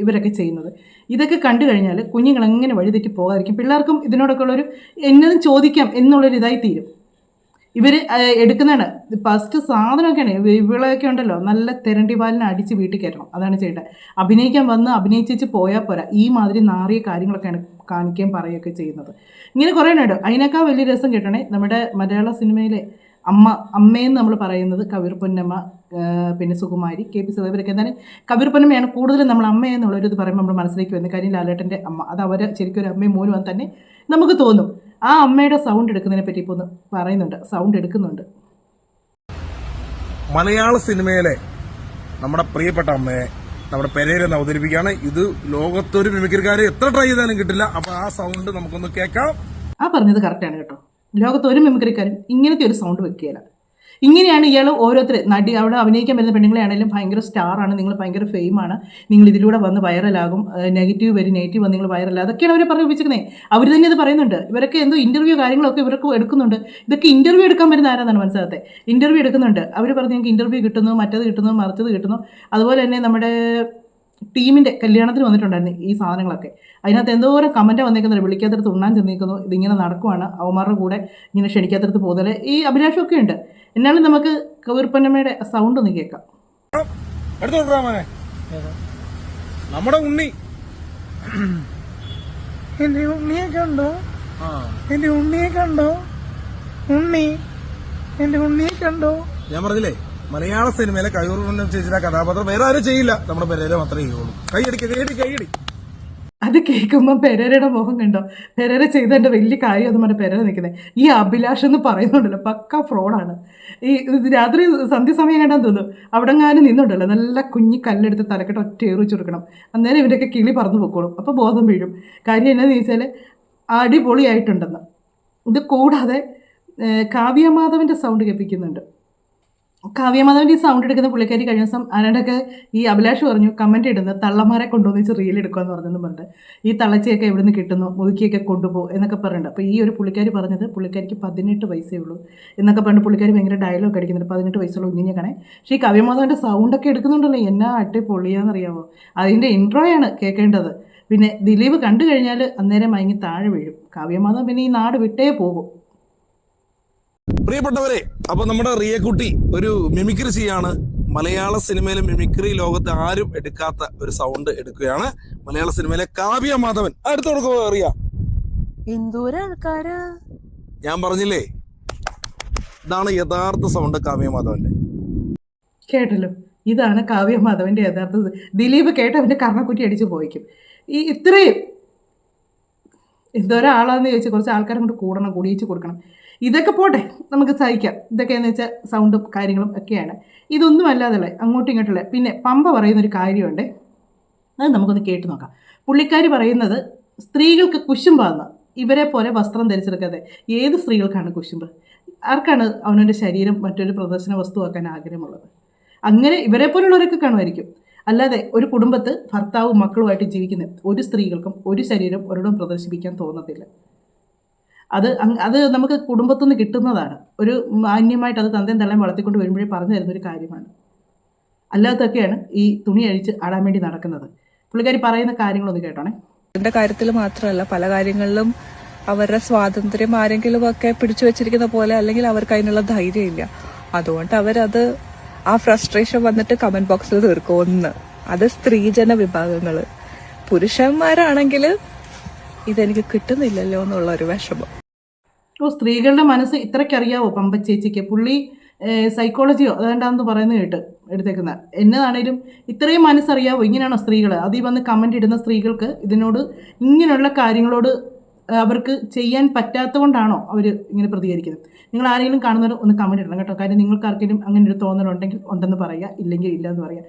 ഇവരൊക്കെ ചെയ്യുന്നത്. ഇതൊക്കെ കണ്ടു കഴിഞ്ഞാൽ കുഞ്ഞുങ്ങൾ എങ്ങനെ വഴിതെറ്റി പോകാതിരിക്കും. പിള്ളേർക്കും ഇതിനോടൊക്കെ ഉള്ളൊരു എന്നതും ചോദിക്കാം എന്നുള്ളൊരു ഇതായി തീരും. ഇവർ എടുക്കുന്നതാണ് ഫസ്റ്റ് സാധനമൊക്കെയാണ്. ഇവളൊക്കെ ഉണ്ടല്ലോ, നല്ല തെരണ്ടി പാലിനെ അടിച്ച് വീട്ടിൽ കയറ്റണം, അതാണ് ചെയ്യേണ്ടത്. അഭിനയിക്കാൻ വന്ന് അഭിനയിച്ച് പോയാൽ പോരാ, ഈ മാതിരി നാറിയ കാര്യങ്ങളൊക്കെയാണ് കാണിക്കുകയും പറയുകയൊക്കെ ചെയ്യുന്നത്. ഇങ്ങനെ കുറേ ഉണ്ട്. അതിനേക്കാൾ വലിയ രസം കിട്ടണേ നമ്മുടെ മലയാള സിനിമയിലെ അമ്മയെന്ന് നമ്മൾ പറയുന്നത് കവിർ പൊന്നമ്മ, പിന്നെ സുകുമാരി, കെ പി സദാവരൊക്കെ. എന്തായാലും കവിർ പൊന്നമ്മയാണ് കൂടുതലും നമ്മൾ അമ്മയെന്നുള്ളൊരു ഇത് പറയുമ്പോൾ നമ്മൾ മനസ്സിലേക്ക് വരുന്നത്. കാര്യം ലാലേട്ടൻ്റെ അമ്മ, അത് അവർ ശരിക്കും ഒരു അമ്മയും മോനും തന്നെ നമുക്ക് തോന്നും. ആ അമ്മയുടെ സൗണ്ട് എടുക്കുന്നതിനെ പറ്റി ഇപ്പോൾ ഒന്ന് പറയുന്നുണ്ട്, സൗണ്ട് എടുക്കുന്നുണ്ട്. മലയാള സിനിമയിലെ നമ്മുടെ പ്രിയപ്പെട്ട അമ്മയെ നമ്മുടെ പെരേരെന്ന് അവതരിപ്പിക്കുകയാണ്. ഇത് ലോകത്തൊരു മിമിക്രിക്കാരെ എത്ര ട്രൈ ചെയ്താലും കിട്ടില്ല. അപ്പൊ ആ സൗണ്ട് നമുക്കൊന്ന് കേൾക്കാം. ആ പറഞ്ഞത് കറക്റ്റാണ് കേട്ടോ. ലോകത്ത് ഒരു മിമിക്രിക്കാരും ഇങ്ങനത്തെ ഒരു സൗണ്ട് വെക്കുകയില്ല. ഇങ്ങനെയാണ് ഇയാൾ ഓരോരുത്തർ നടി അവിടെ അഭിനയിക്കാൻ വരുന്ന പെണ്ണുങ്ങളെയാണെങ്കിലും ഭയങ്കര സ്റ്റാറാണ്, നിങ്ങൾ ഭയങ്കര ഫെയിമാണ്, നിങ്ങൾ ഇതിലൂടെ വന്ന് വൈറലാകും, നെഗറ്റീവ് വരും, നെഗറ്റീവ് വന്ന് നിങ്ങൾ വൈറലാകും, അതൊക്കെയാണ് അവരെ പറഞ്ഞ് വെച്ചിരിക്കുന്നത്. അവർ തന്നെ ഇത് പറയുന്നുണ്ട്. ഇവരൊക്കെ എന്തോ ഇൻ്റർവ്യൂ കാര്യങ്ങളൊക്കെ ഇവർക്ക് എടുക്കുന്നുണ്ട്. ഇതൊക്കെ ഇൻ്റർവ്യൂ എടുക്കാൻ വരുന്ന ആരാന്നാണ് മനസ്സിലാകത്തെ. ഇൻ്റർവ്യൂ എടുക്കുന്നുണ്ട്. അവർ പറഞ്ഞ് ഞങ്ങൾക്ക് ഇൻ്റർവ്യൂ കിട്ടുന്നു, മറ്റത് കിട്ടുന്നു, മറിച്ചത് കിട്ടുന്നു. അതുപോലെ തന്നെ നമ്മുടെ ടീമിൻ്റെ കല്യാണത്തിന് വന്നിട്ടുണ്ടായിരുന്നു ഈ സാധനങ്ങളൊക്കെ. അതിനകത്ത് എന്തോരം കമൻറ്റ് വന്നിരിക്കുന്നത്, വിളിക്കാത്തടത്ത് ഉണ്ണാൻ ചെന്നിരിക്കുന്നു, ഇതിങ്ങനെ നടക്കുവാണ്, അവന്മാരുടെ കൂടെ ഇങ്ങനെ ക്ഷണിക്കാത്തടത്ത് പോകുന്നത്. ഈ അഭിലാഷമൊക്കെ ഉണ്ട്. എന്നാലും നമുക്ക് കവിർപ്പന്നമ്മയുടെ സൗണ്ട് ഒന്ന് കേൾക്കാം. നമ്മുടെ ഉണ്ണി, എന്റെ ഉണ്ണിയെ കണ്ടോ, എന്റെ ഉണ്ണിയെ കണ്ടോ, ഉണ്ണി എന്റെ ഉണ്ണിയെ കണ്ടോ. ഞാൻ പറഞ്ഞില്ലേ മലയാള സിനിമയിലെ കയ്യൂർ ചേച്ചിയുടെ കഥാപാത്രം വേറെ ആരും ചെയ്യില്ല, നമ്മുടെ പെരേര മാത്രമേ ചെയ്യുള്ളൂ. കൈയടി. അത് കേൾക്കുമ്പോൾ പെരേരയുടെ മുഖം കണ്ടോ, പെരേര ചെയ്തതിൻ്റെ വലിയ കാര്യം എന്ന് പറഞ്ഞാൽ പെരേര നിൽക്കുന്നത്. ഈ അഭിലാഷ് എന്ന് പറയുന്നുണ്ടല്ലോ പക്ക ഫ്രോഡാണ്. ഈ രാത്രി സന്ധ്യസമയം കണ്ടാന്ന് തോന്നുന്നു അവിടെ ഞാനും നിന്നുണ്ടല്ലോ, നല്ല കുഞ്ഞി കല്ലെടുത്ത് തലക്കെട്ട് ഒറ്റ ഏറി വെച്ച് കൊടുക്കണം. അന്നേരം ഇവരൊക്കെ കിളി പറന്നു പൊക്കോളും. അപ്പോൾ ബോധം വീഴും. കാര്യം എന്നാന്ന് ചോദിച്ചാൽ അടിപൊളിയായിട്ടുണ്ടെന്ന്. ഇത് കൂടാതെ കാവ്യമാധവൻ്റെ സൗണ്ട് കേൾപ്പിക്കുന്നുണ്ട്. കാവ്യമാധവൻ്റെ ഈ സൗണ്ട് എടുക്കുന്ന പുള്ളിക്കാരി കഴിഞ്ഞ ദിവസം ആരാണ്ടൊക്കെ ഈ അഭിലാഷ് പറഞ്ഞു കമൻറ്റ് ഇടുന്നത് തള്ളമാരെ കൊണ്ടുവന്ന് വെച്ച് റീൽ എടുക്കുമെന്ന് പറഞ്ഞെന്ന് പറഞ്ഞിട്ട്, ഈ തള്ളച്ചിയൊക്കെ എവിടെ നിന്ന് കിട്ടുന്നു, മുതുക്കിയൊക്കെ കൊണ്ടുപോകും എന്നൊക്കെ പറഞ്ഞിട്ട്. അപ്പോൾ ഈ ഒരു പുള്ളിക്കാരി പറഞ്ഞത് പുള്ളിക്കാരിക്ക് 18 വയസ്സേ ഉള്ളൂ എന്നൊക്കെ പറഞ്ഞിട്ട് പുള്ളിക്കാരി ഭയങ്കര ഡയലോഗ് അടിക്കുന്നുണ്ട്. 18 വയസ്സുള്ള കുഞ്ഞിനെക്കാണേ. പക്ഷേ ഈ കാവ്യമാധവൻ്റെ സൗണ്ടൊക്കെ എടുക്കുന്നുണ്ടല്ലോ, എന്നാ അടിപൊളിയാണെന്നറിയാമോ. അതിൻ്റെ ഇൻട്രോയാണ് കേൾക്കേണ്ടത്. പിന്നെ ദിലീപ് കണ്ടു കഴിഞ്ഞാൽ അന്നേരം മയങ്ങി താഴെ വീഴും. കാവ്യമാധവൻ പിന്നെ ഈ നാട് വിട്ടേ പോകും. പ്രിയപ്പെട്ടവരെ, അപ്പൊ നമ്മുടെ റിയക്കുട്ടി ഒരു മിമിക്രി ചെയ്യാണ്. മലയാള സിനിമയിലെ മിമിക്രി ലോകത്ത് ആരും എടുക്കാത്ത ഒരു സൗണ്ട് എടുക്കുകയാണ്. മലയാള സിനിമയിലെ കാവ്യമാധവൻ. അടുത്ത് കൊടുക്കുക റിയ. എന്തോരാൾക്കാരാ. ഞാൻ പറഞ്ഞില്ലേ ഇതാണ് യഥാർത്ഥ സൗണ്ട് കാവ്യമാധവന്റെ. കേട്ടല്ലോ, ഇതാണ് കാവ്യമാധവൻ്റെ യഥാർത്ഥ. ദിലീപ് കേട്ട് അവൻ്റെ കർണക്കുറ്റി അടിച്ച് പോയിക്കും. ഈ ഇത്രയും എന്തോരാളാന്ന് ചോദിച്ചാൽ കുറച്ച് ആൾക്കാരെ കൊണ്ട് കൂടിയിച്ച് കൊടുക്കണം. ഇതൊക്കെ പോട്ടെ, നമുക്ക് സഹിക്കാം. ഇതൊക്കെയെന്ന് വെച്ചാൽ സൗണ്ടും കാര്യങ്ങളും ഒക്കെയാണ്. ഇതൊന്നും അല്ലാതല്ല അങ്ങോട്ടും ഇങ്ങോട്ടുള്ള. പിന്നെ പമ്പ പറയുന്നൊരു കാര്യമുണ്ട്, അത് നമുക്കൊന്ന് കേട്ട് നോക്കാം. പുള്ളിക്കാരി പറയുന്നത് സ്ത്രീകൾക്ക് കുശുമ്പാന്ന്. ഇവരെ പോലെ വസ്ത്രം ധരിച്ചെടുക്കാതെ ഏത് സ്ത്രീകൾക്കാണ് കുശുമ്പ്? ആർക്കാണ് അവനവൻ്റെ ശരീരം മറ്റൊരു പ്രദർശന വസ്തുവാക്കാൻ ആഗ്രഹമുള്ളത്? അങ്ങനെ ഇവരെ പോലുള്ളവരൊക്കെ കാണുമായിരിക്കും. അല്ലാതെ ഒരു കുടുംബത്ത് ഭർത്താവും മക്കളുമായിട്ട് ജീവിക്കുന്ന ഒരു സ്ത്രീകൾക്കും ഒരു ശരീരം ഒരിടം പ്രദർശിപ്പിക്കാൻ തോന്നത്തില്ല. അത് നമുക്ക് കുടുംബത്തിൽ നിന്ന് കിട്ടുന്നതാണ്. ഒരു മാന്യമായിട്ട് അത് തന്തയും തള്ളയും വളർത്തിക്കൊണ്ട് വരുമ്പോഴേ പറഞ്ഞു തരുന്നൊരു കാര്യമാണ്. അല്ലാത്തതൊക്കെയാണ് ഈ തുണി അഴിച്ച് ആടാൻ വേണ്ടി നടക്കുന്നത്. പുള്ളിക്കാരി പറയുന്ന കാര്യങ്ങളൊന്ന് കേട്ടോണേ. ഇതിന്റെ കാര്യത്തിൽ മാത്രമല്ല, പല കാര്യങ്ങളിലും അവരുടെ സ്വാതന്ത്ര്യം ആരെങ്കിലും ഒക്കെ പിടിച്ചു വെച്ചിരിക്കുന്ന പോലെ, അല്ലെങ്കിൽ അവർക്ക് അതിനുള്ള ധൈര്യം ഇല്ല. അതുകൊണ്ട് അവരത് ആ ഫ്രസ്ട്രേഷൻ വന്നിട്ട് കമന്റ് ബോക്സിൽ തീർക്കും. ഒന്ന് അത് സ്ത്രീജന വിഭാഗങ്ങള്. പുരുഷന്മാരാണെങ്കിൽ ഇതെനിക്ക് കിട്ടുന്നില്ലല്ലോ എന്നുള്ള ഒരു വിഷമം. സ്ത്രീകളുടെ മനസ്സ് ഇത്രയ്ക്കറിയാവോ പമ്പച്ചേച്ചിക്ക്? പുള്ളി സൈക്കോളജിയോ അതെന്താണെന്ന് പറയുന്നത് കേട്ട് എടുത്തേക്കുന്ന. എന്നതാണേലും ഇത്രയും മനസ്സറിയാവോ? ഇങ്ങനെയാണോ സ്ത്രീകൾ? അതിൽ വന്ന് കമൻ്റ് ഇടുന്ന സ്ത്രീകൾക്ക് ഇതിനോട് ഇങ്ങനെയുള്ള കാര്യങ്ങളോട് അവർക്ക് ചെയ്യാൻ പറ്റാത്തതുകൊണ്ടാണോ അവർ ഇങ്ങനെ പ്രതികരിക്കുന്നത്? നിങ്ങൾ ആരെങ്കിലും കാണുന്നവർ ഒന്ന് കമൻറ്റ് ഇടണം കേട്ടോ. കാര്യം നിങ്ങൾക്ക് ആർക്കെങ്കിലും അങ്ങനെ ഒരു തോന്നലുണ്ടെങ്കിൽ ഉണ്ടെന്ന് പറയുക, ഇല്ലെങ്കിൽ ഇല്ല എന്ന് പറയുക.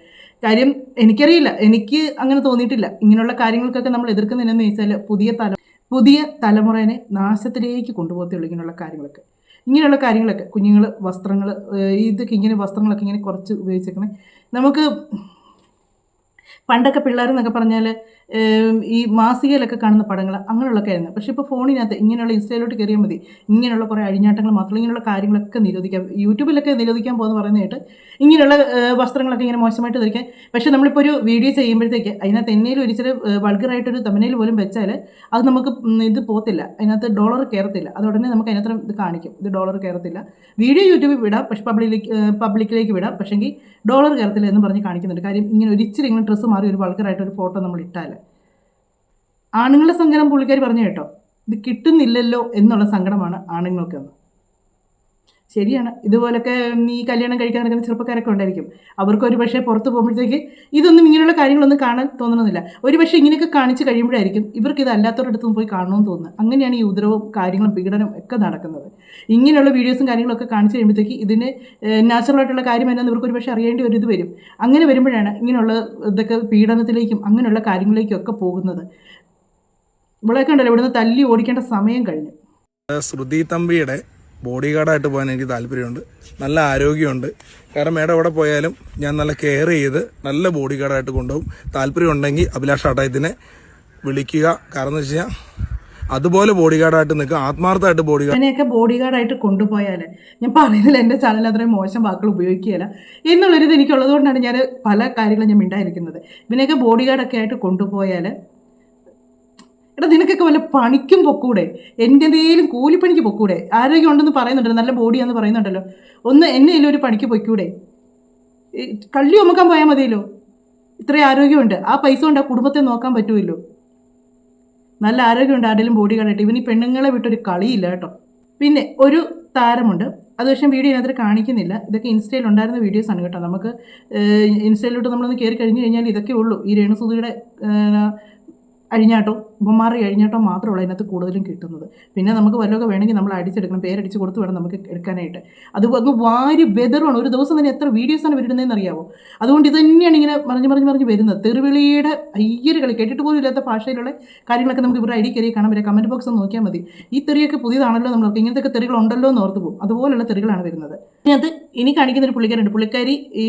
കാര്യം എനിക്കറിയില്ല, എനിക്ക് അങ്ങനെ തോന്നിയിട്ടില്ല. ഇങ്ങനെയുള്ള കാര്യങ്ങൾക്കൊക്കെ നമ്മൾ എതിർക്കുന്നതിനെന്ന് വെച്ചാൽ പുതിയ തലമുറേനെ നാശത്തിലേക്ക് കൊണ്ടുപോകത്തുള്ളൂ. ഇങ്ങനെയുള്ള കാര്യങ്ങളൊക്കെ കുഞ്ഞുങ്ങൾ വസ്ത്രങ്ങൾ ഇതൊക്കെ ഇങ്ങനെ വസ്ത്രങ്ങളൊക്കെ ഇങ്ങനെ കുറച്ച് ഉപയോഗിച്ചേക്കണേ. നമുക്ക് പണ്ടൊക്കെ പിള്ളേരെന്നൊക്കെ പറഞ്ഞാൽ ഈ മാസികയിലൊക്കെ കാണുന്ന പടങ്ങൾ അങ്ങനെയുള്ളൊക്കെ ആയിരുന്നു. പക്ഷേ ഇപ്പോൾ ഫോണിനകത്ത് ഇങ്ങനെയുള്ള ഇൻസ്റ്റയിലോട്ട് കയറിയാൽ മതി, ഇങ്ങനെയുള്ള കുറേ അഴിഞ്ഞാട്ടങ്ങൾ മാത്രമല്ല ഇങ്ങനെയുള്ള കാര്യങ്ങളൊക്കെ നിരോധിക്കാം. യൂട്യൂബിലൊക്കെ നിരോധിക്കാൻ പോകുന്ന പറയുന്നതായിട്ട് ഇങ്ങനെയുള്ള വസ്ത്രങ്ങളൊക്കെ ഇങ്ങനെ മോശമായിട്ട് ധരിക്കാൻ. പക്ഷേ നമ്മളിപ്പോൾ ഒരു വീഡിയോ ചെയ്യുമ്പോഴത്തേക്ക് അതിനകത്ത് എന്നേലും ഒരിച്ചിരി വൾഗറായിട്ടൊരു തമ്പനയിൽ പോലും വെച്ചാൽ അത് നമുക്ക് ഇത് പോകത്തില്ല, അതിനകത്ത് ഡോളർ കയറത്തില്ല. അത് ഉടനെ നമുക്ക് അതിനകത്ത് ഇത് കാണിക്കും, ഇത് ഡോളർ കയറത്തില്ല. വീഡിയോ യൂട്യൂബിൽ വിടാം, പക്ഷേ പബ്ലിക്കിലേക്ക് വിടാം, പക്ഷേങ്കിൽ ഡോളർ കയറത്തില്ല എന്ന് പറഞ്ഞ് കാണിക്കുന്നുണ്ട്. കാര്യം ഇങ്ങനെ ഒരിച്ചിരി ഇങ്ങനെ ഡ്രസ്സ് മാറി ഒരു വൾഗറായിട്ടൊരു ഫോട്ടോ നമ്മൾ ഇട്ടാൽ ആണുങ്ങളുടെ സങ്കടം പുള്ളിക്കാരി പറഞ്ഞു കേട്ടോ. ഇത് കിട്ടുന്നില്ലല്ലോ എന്നുള്ള സങ്കടമാണ് ആണുങ്ങൾക്കെന്ന്. ശരിയാണ്. ഇതുപോലൊക്കെ ഈ കല്യാണം കഴിക്കാൻ നടക്കുന്ന ചെറുപ്പക്കാരൊക്കെ ഉണ്ടായിരിക്കും. അവർക്ക് ഒരു പക്ഷേ പുറത്ത് പോകുമ്പോഴത്തേക്ക് ഇതൊന്നും ഇങ്ങനെയുള്ള കാര്യങ്ങളൊന്നും കാണാൻ തോന്നണമെന്നില്ല. ഒരു പക്ഷേ ഇങ്ങനെയൊക്കെ കാണിച്ച് കഴിയുമ്പോഴായിരിക്കും ഇവർക്ക് ഇത് അല്ലാത്തവരുടെ അടുത്തൊന്നും പോയി കാണണമെന്ന് തോന്നുന്നത്. അങ്ങനെയാണ് ഈ ഉപദ്രവവും കാര്യങ്ങളും പീഡനവും ഒക്കെ നടക്കുന്നത്. ഇങ്ങനെയുള്ള വീഡിയോസും കാര്യങ്ങളൊക്കെ കാണിച്ച് കഴിയുമ്പോഴത്തേക്ക് ഇതിന് നാച്ചുറലായിട്ടുള്ള കാര്യം എന്നാന്ന് ഇവർക്ക് ഒരു പക്ഷേ അറിയേണ്ടി ഒരു ഇത് വരും. അങ്ങനെ വരുമ്പോഴാണ് ഇങ്ങനെയുള്ള ഇതൊക്കെ പീഡനത്തിലേക്കും അങ്ങനെയുള്ള കാര്യങ്ങളിലേക്കും ഒക്കെ പോകുന്നത്. ഇവിടെയൊക്കെ ഉണ്ടല്ലോ, ഇവിടുന്ന് തല്ലി ഓടിക്കേണ്ട സമയം കഴിഞ്ഞു. ശ്രുതി തമ്പിയുടെ ബോഡി ഗാർഡായിട്ട് പോകാൻ എനിക്ക് താല്പര്യമുണ്ട്. നല്ല ആരോഗ്യമുണ്ട്. കാരണം മേഡം എവിടെ പോയാലും ഞാൻ നല്ല കെയർ ചെയ്ത് നല്ല ബോഡി ഗാർഡായിട്ട് കൊണ്ടുപോകും. താല്പര്യമുണ്ടെങ്കിൽ അഭിലാഷ് ആട്ടായത്തിനെ വിളിക്കുക. കാരണം എന്ന് വെച്ച് കഴിഞ്ഞാൽ അതുപോലെ ബോഡി ഗാർഡായിട്ട് നിൽക്കുക, ആത്മാർത്ഥമായിട്ട് ബോഡി ഗാർഡ്. അതിനെയൊക്കെ ബോഡി ഗാർഡായിട്ട് കൊണ്ടുപോയാൽ ഞാൻ പറയുന്നില്ല, എൻ്റെ ചാനൽ അത്രയും മോശം വാക്കുകൾ ഉപയോഗിക്കുകയില്ല എന്നുള്ളൊരിത് എനിക്കുള്ളത് കൊണ്ടാണ് ഞാൻ പല കാര്യങ്ങളും ഞാൻ മിണ്ടായിരിക്കുന്നത്. ഇതിനെയൊക്കെ ബോഡി ഗാർഡൊക്കെ ആയിട്ട് കൊണ്ടുപോയാൽ എടാ നിനക്കൊക്കെ വല്ല പണിക്കും പൊക്കൂടെ, എന്തെങ്കിലും കൂലിപ്പണിക്ക് പൊക്കൂടെ? ആരോഗ്യം ഉണ്ടെന്ന് പറയുന്നുണ്ടല്ലോ, നല്ല ബോഡിയാന്ന് പറയുന്നുണ്ടല്ലോ, ഒന്ന് എന്നെ ഒരു പണിക്ക് പൊയ്ക്കൂടെ? കള്ളി ഉമ്മക്കാൻ പോയാൽ മതിയല്ലോ. ഇത്രയും ആരോഗ്യമുണ്ട്, ആ പൈസ കൊണ്ട് ആ കുടുംബത്തെ നോക്കാൻ പറ്റുമല്ലോ. നല്ല ആരോഗ്യമുണ്ട്, ആരെങ്കിലും ബോഡി ഗാർഡായിട്ട്. ഇവന് ഈ പെണ്ണുങ്ങളെ വിട്ടൊരു കളിയില്ല കേട്ടോ. പിന്നെ ഒരു താരമുണ്ട്, അത് പക്ഷേ വീഡിയോ ഇതിനകത്ത് കാണിക്കുന്നില്ല. ഇതൊക്കെ ഇൻസ്റ്റയിൽ ഉണ്ടായിരുന്ന വീഡിയോസാണ് കേട്ടോ. നമുക്ക് ഇൻസ്റ്റയിലോട്ട് നമ്മളൊന്ന് കയറി കഴിഞ്ഞ് കഴിഞ്ഞാൽ ഇതൊക്കെ ഉള്ളൂ. ഈ രേണുസുധിയുടെ അഴിഞ്ഞാട്ടോ ഉമ്മമാറി അഴിഞ്ഞാട്ടോ മാത്രമുള്ള അതിനകത്ത് കൂടുതലും കിട്ടുന്നത്. പിന്നെ നമുക്ക് വല്ലതൊക്കെ വേണമെങ്കിൽ നമ്മൾ അടിച്ചെടുക്കണം, പേരടിച്ച് കൊടുത്ത് വേണം നമുക്ക് എടുക്കാനായിട്ട്. അത് അങ്ങ് വാരി വെതറാണ്. ഒരു ദിവസം തന്നെ എത്ര വീഡിയോസാണ് വരുന്നതെന്ന് അറിയാമോ? അതുകൊണ്ട് ഇത് തന്നെയാണ് ഇങ്ങനെ മറിഞ്ഞ് വരുന്നത്. തെറിവിളിയുടെ അയ്യര് കളി, കേട്ടിട്ട് പോലും ഇല്ലാത്ത ഭാഷയിലുള്ള കാര്യങ്ങളൊക്കെ നമുക്ക് ഇവരുടെ ഐഡി കയറി കാണാൻ പറ്റും. കമൻറ്റ് ബോക്സ് ഒന്ന് നോക്കിയാൽ മതി. ഈ തെറിയൊക്കെ പുതിയതാണല്ലോ, നമ്മളൊക്കെ ഇങ്ങനത്തെ തെറികളുണ്ടല്ലോ എന്ന് ഓർത്ത് പോകും. അതുപോലുള്ള തെറികളാണ് വരുന്നത്. ഇതിനകത്ത് ഇനി കാണിക്കുന്നൊരു പുള്ളിക്കാരുണ്ട്. പുള്ളിക്കാരി ഈ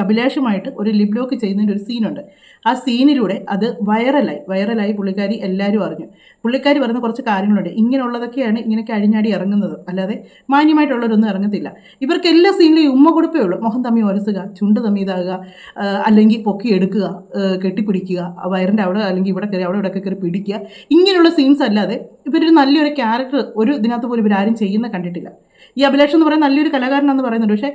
അഭിലാഷുമായിട്ട് ഒരു ലിപ് ലോക്ക് ചെയ്യുന്നതിൻ്റെ ഒരു സീനുണ്ട്. ആ സീനിലൂടെ അത് വൈറലായി പുള്ളിക്കാരി എല്ലാവരും അറിഞ്ഞു. പുള്ളിക്കാരി പറയുന്ന കുറച്ച് കാര്യങ്ങളുണ്ട്. ഇങ്ങനെയുള്ളതൊക്കെയാണ് ഇങ്ങനെയൊക്കെ അഴിഞ്ഞാടി ഇറങ്ങുന്നത്, അല്ലാതെ മാന്യമായിട്ടുള്ളവരൊന്നും ഇറങ്ങത്തില്ല. ഇവർക്ക് എല്ലാ സീനിലും ഉമ്മ കൊടുപ്പേ ഉള്ളൂ. മുഖം തമ്മി ഉരസുക, ചുണ്ട് തമ്മി ഇതാകുക, അല്ലെങ്കിൽ പൊക്കി എടുക്കുക, കെട്ടിപ്പിടിക്കുക, വയറിൻ്റെ അവിടെ അല്ലെങ്കിൽ ഇവിടെ കയറി അവിടെ ഇവിടെയൊക്കെ കയറി പിടിക്കുക. ഇങ്ങനെയുള്ള സീൻസ് അല്ലാതെ ഇവരൊരു നല്ലൊരു ക്യാരക്ടർ ഒരു ഇതിനകത്ത് പോലും ഇവരാരും ചെയ്യുന്ന കണ്ടിട്ടില്ല. ഈ അഭിലാഷ് എന്ന് പറയുന്നത് നല്ലൊരു കലാകാരനാണെന്ന് പറയുന്നുണ്ട്. പക്ഷേ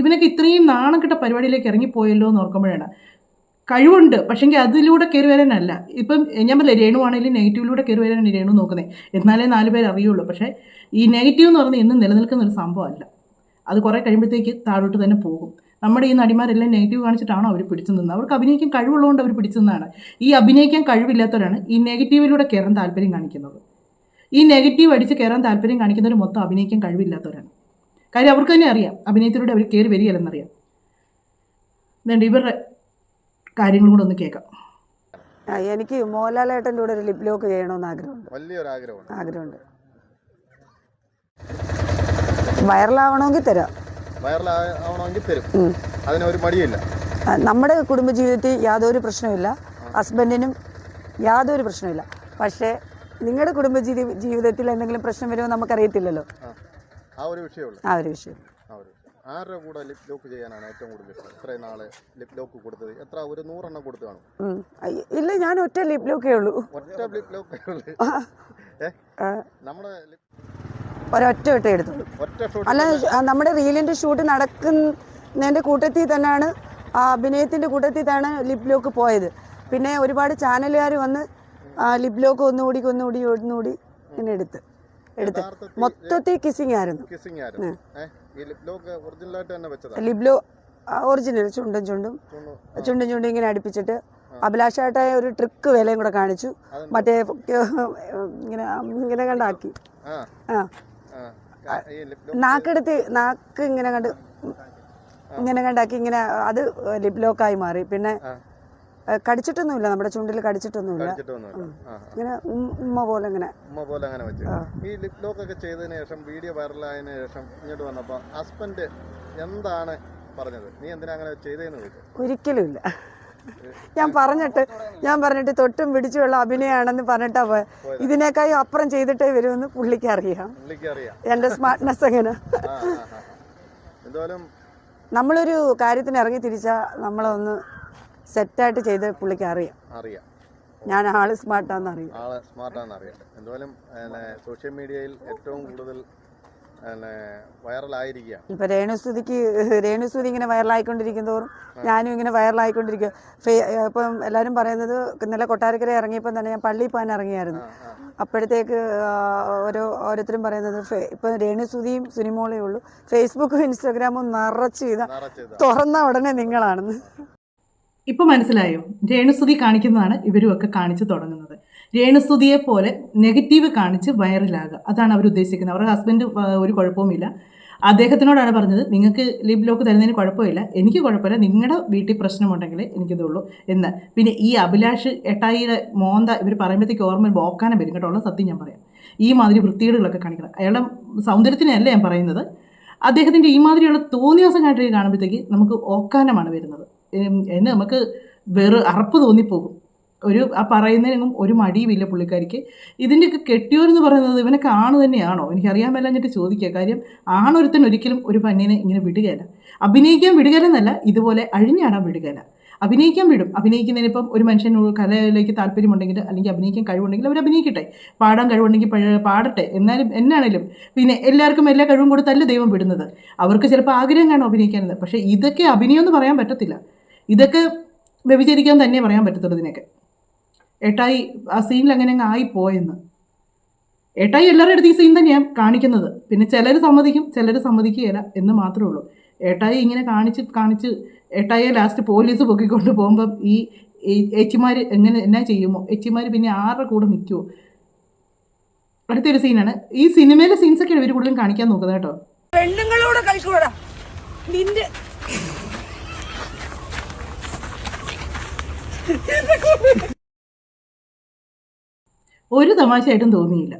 ഇവനൊക്കെ ഇത്രയും നാണം കിട്ട പരിപാടിയിലേക്ക് ഇറങ്ങിപ്പോയല്ലോ എന്ന് ഓർക്കുമ്പോഴാണ്. കഴിവുണ്ട്, പക്ഷേങ്കിൽ അതിലൂടെ കയറി വരാനല്ല. ഇപ്പം ഞാൻ പറഞ്ഞില്ലേ, രേണു ആണെങ്കിലും നെഗറ്റീവിലൂടെ കയറി വരാനാണ് രേണു നോക്കുന്നത്. എന്നാലേ 4 പേര് അറിയുള്ളൂ. പക്ഷേ ഈ നെഗറ്റീവ് എന്ന് പറഞ്ഞാൽ എന്നും നിലനിൽക്കുന്ന ഒരു സംഭവമല്ല. അത് കുറേ കഴിയുമ്പോഴത്തേക്ക് താഴോട്ട് തന്നെ പോകും. നമ്മുടെ ഈ നടിമാരെല്ലാം നെഗറ്റീവ് കാണിച്ചിട്ടാണോ അവർ പിടിച്ചു നിന്നത്? അവർക്ക് അഭിനയിക്കാൻ കഴിവുള്ളതുകൊണ്ട് അവർ പിടിച്ചു നിന്നതാണ്. ഈ അഭിനയിക്കാൻ കഴിവില്ലാത്തവരാണ് ഈ നെഗറ്റീവിലൂടെ കയറാൻ താല്പര്യം കാണിക്കുന്നത്. ഈ നെഗറ്റീവ് അടിച്ച് കയറാൻ താല്പര്യം കാണിക്കുന്നവർ മൊത്തം അഭിനയിക്കാൻ കഴിവില്ലാത്തവരാണ്. കാര്യം അവർക്ക് തന്നെ അറിയാം അഭിനയത്തിലൂടെ അവർ കയറി വരികയല്ലെന്നറിയാം. അതുകൊണ്ട് ഇവരുടെ കാര്യങ്ങളും കൂടെ ഒന്ന് കേൾക്കാം. എനിക്ക് മോഹൻലാലേട്ടൻ്റെ കൂടെ ഒരു ലിപ് ലോക്ക് ചെയ്യണമെന്ന് ആഗ്രഹമുണ്ട്. വലിയൊരു ആഗ്രഹമുണ്ട്. വൈറലാവണമെങ്കിൽ തരാം. വൈറലാവണമെങ്കിൽ തരും. അതിനൊരു മടിയില്ല. നമ്മുടെ കുടുംബജീവിതത്തിൽ യാതൊരു പ്രശ്നമില്ല, ഹസ്ബൻഡിനും യാതൊരു പ്രശ്നമില്ല. പക്ഷേ നിങ്ങളുടെ ജീവിതത്തിൽ എന്തെങ്കിലും പ്രശ്നം വരുമോ നമുക്കറിയത്തില്ലല്ലോ. ആ ഒരു വിഷയമുള്ളൂ. ആരുടെ കൂടെ ലിപ് ലോക്ക് ചെയ്യാനാണ് ഏറ്റവും കൂടുതൽ ഇഷ്ടം? ഇത്രയും നാളെ ലിപ് ലോക്ക് കൊടുത്തത് എത്ര? ഒരു 100 എണ്ണം കൊടുത്തു കാണും? ഇല്ല, ഞാൻ ഒറ്റ ലിപ് ലോക്കേ ഉള്ളൂ. ഒറ്റ ലിപ് ലോക്കേ ഉള്ളൂ. നമ്മുടെ ഒരൊറ്റ വട്ടേ എടുത്തുള്ളൂ. അല്ല, നമ്മുടെ റീലിൻ്റെ ഷൂട്ട് നടക്കുന്നതിൻ്റെ കൂട്ടത്തിൽ തന്നെയാണ്, ആ അഭിനയത്തിൻ്റെ കൂട്ടത്തിൽ തന്നെയാണ് ലിപ് ലോക്ക് പോയത്. പിന്നെ ഒരുപാട് ചാനലുകാർ വന്ന് ലിപ് ലോക്ക് ഒന്നുകൂടി ഇങ്ങനെ എടുത്ത് മൊത്തത്തിൽ കിസിങ് ആയിരുന്നു. ലിപ് ലോക്ക് ഒറിജിനൽ ചുണ്ടും ഇങ്ങനെ അടുപ്പിച്ചിട്ട് അഭിലാഷായിട്ടായ ഒരു ട്രിക്ക് വിലയും കൂടെ കാണിച്ചു. മറ്റേ ഇങ്ങനെ കണ്ടാക്കി, നാക്ക് ഇങ്ങനെ കണ്ടാക്കി, ഇങ്ങനെ അത് ലിപ് ലോക്കായി മാറി. പിന്നെ കടിച്ചിട്ടൊന്നുമില്ല, നമ്മുടെ ചുണ്ടിൽ കടിച്ചിട്ടൊന്നുമില്ല. ഇങ്ങനെ ഉമ്മ പോലെ അങ്ങനെ വെച്ചു. ഈ ലിപ് ലോക്ക് ഒക്കെ ചെയ്തതിനു ശേഷം, വീഡിയോ വൈറലായതിനു ശേഷം ഇങ്ങോട്ട് വന്നപ്പോ ഹസ്ബൻഡ് എന്താണ് പറഞ്ഞത്? നീ എന്തിനാ അങ്ങനെ ചെയ്തതെന്ന് ചോദിച്ചു? ഒരിക്കലും ഇല്ല. ഞാൻ പറഞ്ഞിട്ട് തൊട്ടും പിടിച്ചുള്ള അഭിനയമാണെന്ന് പറഞ്ഞിട്ടാ പോയത്. ഇതിനേക്കായി അപ്പുറം ചെയ്തിട്ടേ വരുമെന്ന് പുള്ളിക്ക് അറിയാം. എന്റെ സ്മാർട്ട്നെസ് എങ്ങനെ. നമ്മളൊരു കാര്യത്തിന് ഇറങ്ങി തിരിച്ചാൽ നമ്മളൊന്ന് സെറ്റായിട്ട് ചെയ്ത് പുള്ളിക്ക് അറിയാം. ഞാൻ ആള് സ്മാർട്ടാന്ന് അറിയാം. എന്തായാലും സോഷ്യൽ മീഡിയയിൽ ഏറ്റവും കൂടുതൽ വൈറലായിരിക്കുകയാണ്. ഇപ്പൊ രേണുസുതി ഇങ്ങനെ വൈറലായിക്കൊണ്ടിരിക്കുന്നതോറും ഞാനും ഇങ്ങനെ വൈറലായിക്കൊണ്ടിരിക്കുക. ഇപ്പം എല്ലാവരും പറയുന്നത്, ഇന്നലെ കൊട്ടാരക്കര ഇറങ്ങിയപ്പം തന്നെ ഞാൻ പള്ളിയിൽ പോകാൻ ഇറങ്ങിയായിരുന്നു. അപ്പോഴത്തേക്ക് ഓരോരുത്തരും പറയുന്നത് ഇപ്പം രേണുസുതിയും സുനിമോളേ ഉള്ളൂ, ഫേസ്ബുക്കും ഇൻസ്റ്റാഗ്രാമും നിറച്ച് തുറന്ന ഉടനെ നിങ്ങളാണെന്ന്. ഇപ്പം മനസ്സിലായോ? രേണുസുതി കാണിക്കുന്നതാണ് ഇവരും ഒക്കെ കാണിച്ചു തുടങ്ങുന്നത്. രേണുസുതിയെ പോലെ നെഗറ്റീവ് കാണിച്ച് വൈറലാകുക, അതാണ് അവർ ഉദ്ദേശിക്കുന്നത്. അവരുടെ ഹസ്ബൻഡ് ഒരു കുഴപ്പവുമില്ല. അദ്ദേഹത്തിനോടാണ് പറഞ്ഞത്, നിങ്ങൾക്ക് ലിപ് ലോക്ക് തരുന്നതിന് കുഴപ്പമില്ല, എനിക്ക് കുഴപ്പമില്ല, നിങ്ങളുടെ വീട്ടിൽ പ്രശ്നമുണ്ടെങ്കിൽ എനിക്കിതുള്ളൂ എന്ന്. പിന്നെ ഈ അഭിലാഷ് ഏട്ടായിയുടെ മോന്ത ഇവർ പറയുമ്പോഴത്തേക്ക് ഓർമ്മ ബോക്കാനം വരും കേട്ടോ. ഉള്ള സത്യം ഞാൻ പറയാം. ഈ മാതിരി വൃത്തികേടുകളൊക്കെ കാണിക്കുന്നത്. അയാളുടെ സൗന്ദര്യത്തിനല്ല ഞാൻ പറയുന്നത്, അദ്ദേഹത്തിൻ്റെ ഈ മാതിരിയുള്ള തോന്നിയാസം കാട്ടി കാണുമ്പോഴത്തേക്ക് നമുക്ക് ഓക്കാനമാണ് വരുന്നത്. എന്നെ നമുക്ക് അറപ്പ് തോന്നിപ്പോകും. ആ പറയുന്നതിനും ഒരു മടിയുമില്ല പുള്ളിക്കാരിക്ക്. ഇതിൻ്റെയൊക്കെ കെട്ടിയോരെന്ന് പറയുന്നത് ഇവനൊക്കെ ആണ് തന്നെയാണോ എനിക്കറിയാൻ മേലാഞ്ഞിട്ട് ചോദിക്കുക. കാര്യം ആണൊരുത്തൻ ഒരിക്കലും ഒരു പെണ്ണിനെ ഇങ്ങനെ വിടുകയില്ല. അഭിനയിക്കാൻ വിടുകയില്ലെന്നല്ല, ഇതുപോലെ അഴിഞ്ഞാടാൻ വിടുകയില്ല. അഭിനയിക്കാൻ വിടും. അഭിനയിക്കുന്നതിനിപ്പം ഒരു മനുഷ്യന് കലയിലേക്ക് താല്പര്യമുണ്ടെങ്കിൽ അല്ലെങ്കിൽ അഭിനയിക്കാൻ കഴിവുണ്ടെങ്കിൽ അവർ അഭിനയിക്കട്ടെ, പാടാൻ കഴിവുണ്ടെങ്കിൽ പാടട്ടെ. എന്നാണേലും പിന്നെ എല്ലാവർക്കും എല്ലാ കഴിവും കൊടുത്തല്ല ദൈവം വിടുന്നത്. അവർക്ക് ചിലപ്പോൾ ആഗ്രഹം കാണും അഭിനയിക്കാനെന്ന്. പക്ഷേ ഇതൊക്കെ അഭിനയം എന്ന് പറയാൻ പറ്റത്തില്ല. ഇതൊക്കെ വ്യഭിചരിക്കാൻ തന്നെ പറയാൻ പറ്റത്തുള്ളൂ ഇതിനൊക്കെ. ഏട്ടായി ആ സീനിൽ അങ്ങനെ അങ്ങ് ആയിപ്പോയെന്ന്. ഏട്ടായി എല്ലാവരുടെ അടുത്ത് ഈ സീൻ തന്നെയാണ് കാണിക്കുന്നത്. പിന്നെ ചിലർ സമ്മതിക്കും, ചിലർ സമ്മതിക്കുകയില്ല എന്ന് മാത്രമേ ഉള്ളൂ. ഏട്ടായി ഇങ്ങനെ കാണിച്ച് ഏട്ടായിയെ ലാസ്റ്റ് പോലീസ് പൊക്കിക്കൊണ്ട് പോകുമ്പം ഈ ഏച്ചിമാർ എന്നാ ചെയ്യുമോ? ഏച്ചിമാർ പിന്നെ ആരുടെ കൂടെ നിൽക്കുമോ? അടുത്തൊരു സീനാണ്. ഈ സിനിമയിലെ സീൻസൊക്കെയാണ് ഇവർ കൂടുതലും കാണിക്കാൻ നോക്കുന്നത് കേട്ടോ. പെണ്ണുങ്ങളോട് കളിക്കൂടാ നിന്റെ ഒരു തമാശയായിട്ടും തോന്നിയില്ല.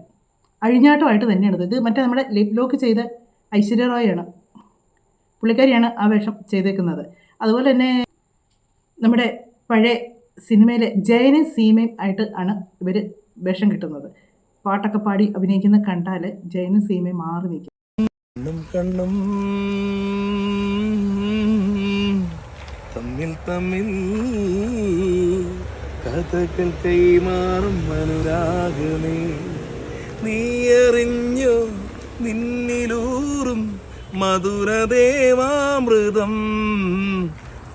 അഴിഞ്ഞാട്ടമായിട്ട് തന്നെയാണിത്. ഇത് മറ്റേ നമ്മുടെ ലിപ് ലോക്ക് ചെയ്ത ഐശ്വര്യ റോയാണ്, പുള്ളിക്കാരിയാണ് ആ വേഷം ചെയ്തേക്കുന്നത്. അതുപോലെ തന്നെ നമ്മുടെ പഴയ സിനിമയിലെ ജയനും സീമയും ആയിട്ട് ആണ് ഇവർ വേഷം കിട്ടുന്നത്. പാട്ടൊക്കെ പാടി അഭിനയിക്കുന്ന കണ്ടാൽ ജയനും സീമയും മാറി നിൽക്കും. കണ്ണും തമ്മിൽ തമ്മിൽ കഥകൾ കൈമാറും അനുരാഗമേ, നീയറിഞ്ഞോ നിന്നിലൂറും മധുരദേവാമൃതം,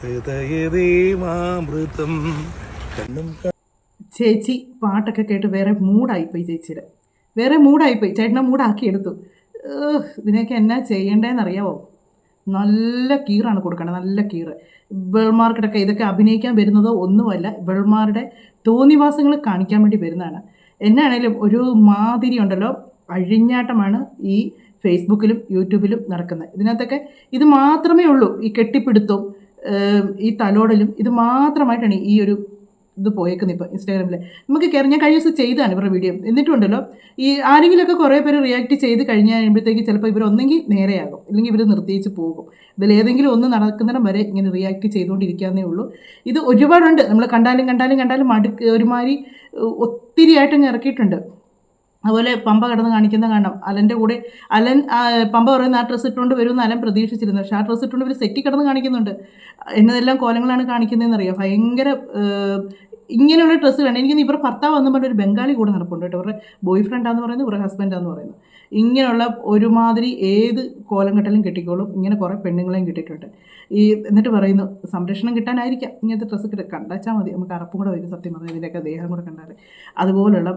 ഹൃദയദേവാമൃതം. കണ്ണും ചേച്ചി പാട്ടൊക്കെ കേട്ട് വേറെ മൂഡായിപ്പോയി. ചേച്ചിയുടെ വേറെ മൂഡായിപ്പോയി. ചേട്ടനെ മൂഡാക്കിയെടുത്തു. ഇതിനൊക്കെ എന്നാ ചെയ്യേണ്ടതെന്നറിയാവോ? നല്ല കീറാണ് കൊടുക്കേണ്ടത്, നല്ല കീറ്. വെൾമാർക്കിട്ടൊക്കെ ഇതൊക്കെ അഭിനയിക്കാൻ വരുന്നതോ ഒന്നുമല്ല, വെൾമാരുടെ തോന്നിവാസങ്ങൾ കാണിക്കാൻ വേണ്ടി വരുന്നതാണ്. എന്നാണേലും ഒരു മാതിരി ഉണ്ടല്ലോ, അഴിഞ്ഞാട്ടമാണ് ഈ ഫേസ്ബുക്കിലും യൂട്യൂബിലും നടക്കുന്നത്. ഇതിനകത്തൊക്കെ ഇത് മാത്രമേ ഉള്ളൂ. ഈ കെട്ടിപ്പിടുത്തവും ഈ തലോടലും ഇത് മാത്രമായിട്ടാണ് ഈ ഒരു ഇത് പോയേക്കുന്നത്. ഇപ്പോൾ ഇൻസ്റ്റാഗ്രാമിൽ നമുക്ക് കയറി, ഞാൻ കഴിഞ്ഞ ദിവസം ചെയ്താണ് ഇവരുടെ വീഡിയോ. എന്നിട്ടുണ്ടല്ലോ ഈ ആരെങ്കിലുമൊക്കെ കുറേ പേര് റിയാക്ട് ചെയ്ത് കഴിഞ്ഞ് കഴിയുമ്പോഴത്തേക്ക് ചിലപ്പോൾ ഇവരൊന്നെങ്കിൽ നേരെയാകും, ഇല്ലെങ്കിൽ ഇവർ നിർത്തിച്ച് പോകും. ഇതിലേതെങ്കിലും ഒന്ന് നടക്കുന്നിടം വരെ ഇങ്ങനെ റിയാക്ട് ചെയ്തുകൊണ്ടിരിക്കാന്നേ ഉള്ളൂ. ഇത് ഒരുപാടുണ്ട്. നമ്മൾ കണ്ടാലും ഒരുമാതിരി ഒത്തിരിയായിട്ടങ്ങ് ഇറക്കിയിട്ടുണ്ട്. അതുപോലെ പമ്പ കിടന്ന് കാണിക്കുന്ന കാണാം. അലൻ്റെ കൂടെ പമ്പ പറയുന്ന ആ ഡ്രസ്സ് ഇട്ടുകൊണ്ട് വരുമെന്ന് അലൻ പ്രതീക്ഷിച്ചിരുന്നു. പക്ഷേ ആ ഡ്രസ്സ് ഇട്ടുകൊണ്ട് ഇവർ സെറ്റി കിടന്ന് കാണിക്കുന്നുണ്ട്. എന്നതെല്ലാം കോലങ്ങളാണ് കാണിക്കുന്നതെന്ന് അറിയാം. ഭയങ്കര ഇങ്ങനെയുള്ള ഡ്രസ്സ് വേണം. എനിക്ക് ഇവരുടെ ഭർത്താവ് വന്നു പറഞ്ഞൊരു ബംഗാളി കൂടെ നടപ്പുണ്ട് കേട്ടോ. ഇവരുടെ ബോയ് ഫ്രണ്ടാന്ന് പറയുന്നത്, ഇവരുടെ ഹസ്ബൻഡാന്ന് പറയുന്നത്. ഇങ്ങനെയുള്ള ഒരുമാതിരി ഏത് കോലം കെട്ടലും കെട്ടിക്കോളും. ഇങ്ങനെ കുറേ പെണ്ണുങ്ങളെയും കിട്ടിയിട്ടുണ്ട്. എന്നിട്ട് പറയുന്നു സംരക്ഷണം കിട്ടാനായിരിക്കാം ഇങ്ങനത്തെ ഡ്രസ്സ് കണ്ടാച്ചാൽ മതി, നമുക്ക് അറപ്പും കൂടെ വരും. സത്യം പറഞ്ഞാൽ ഇതിൻ്റെയൊക്കെ ദേഹം കൂടെ കണ്ടാൽ അതുപോലുള്ള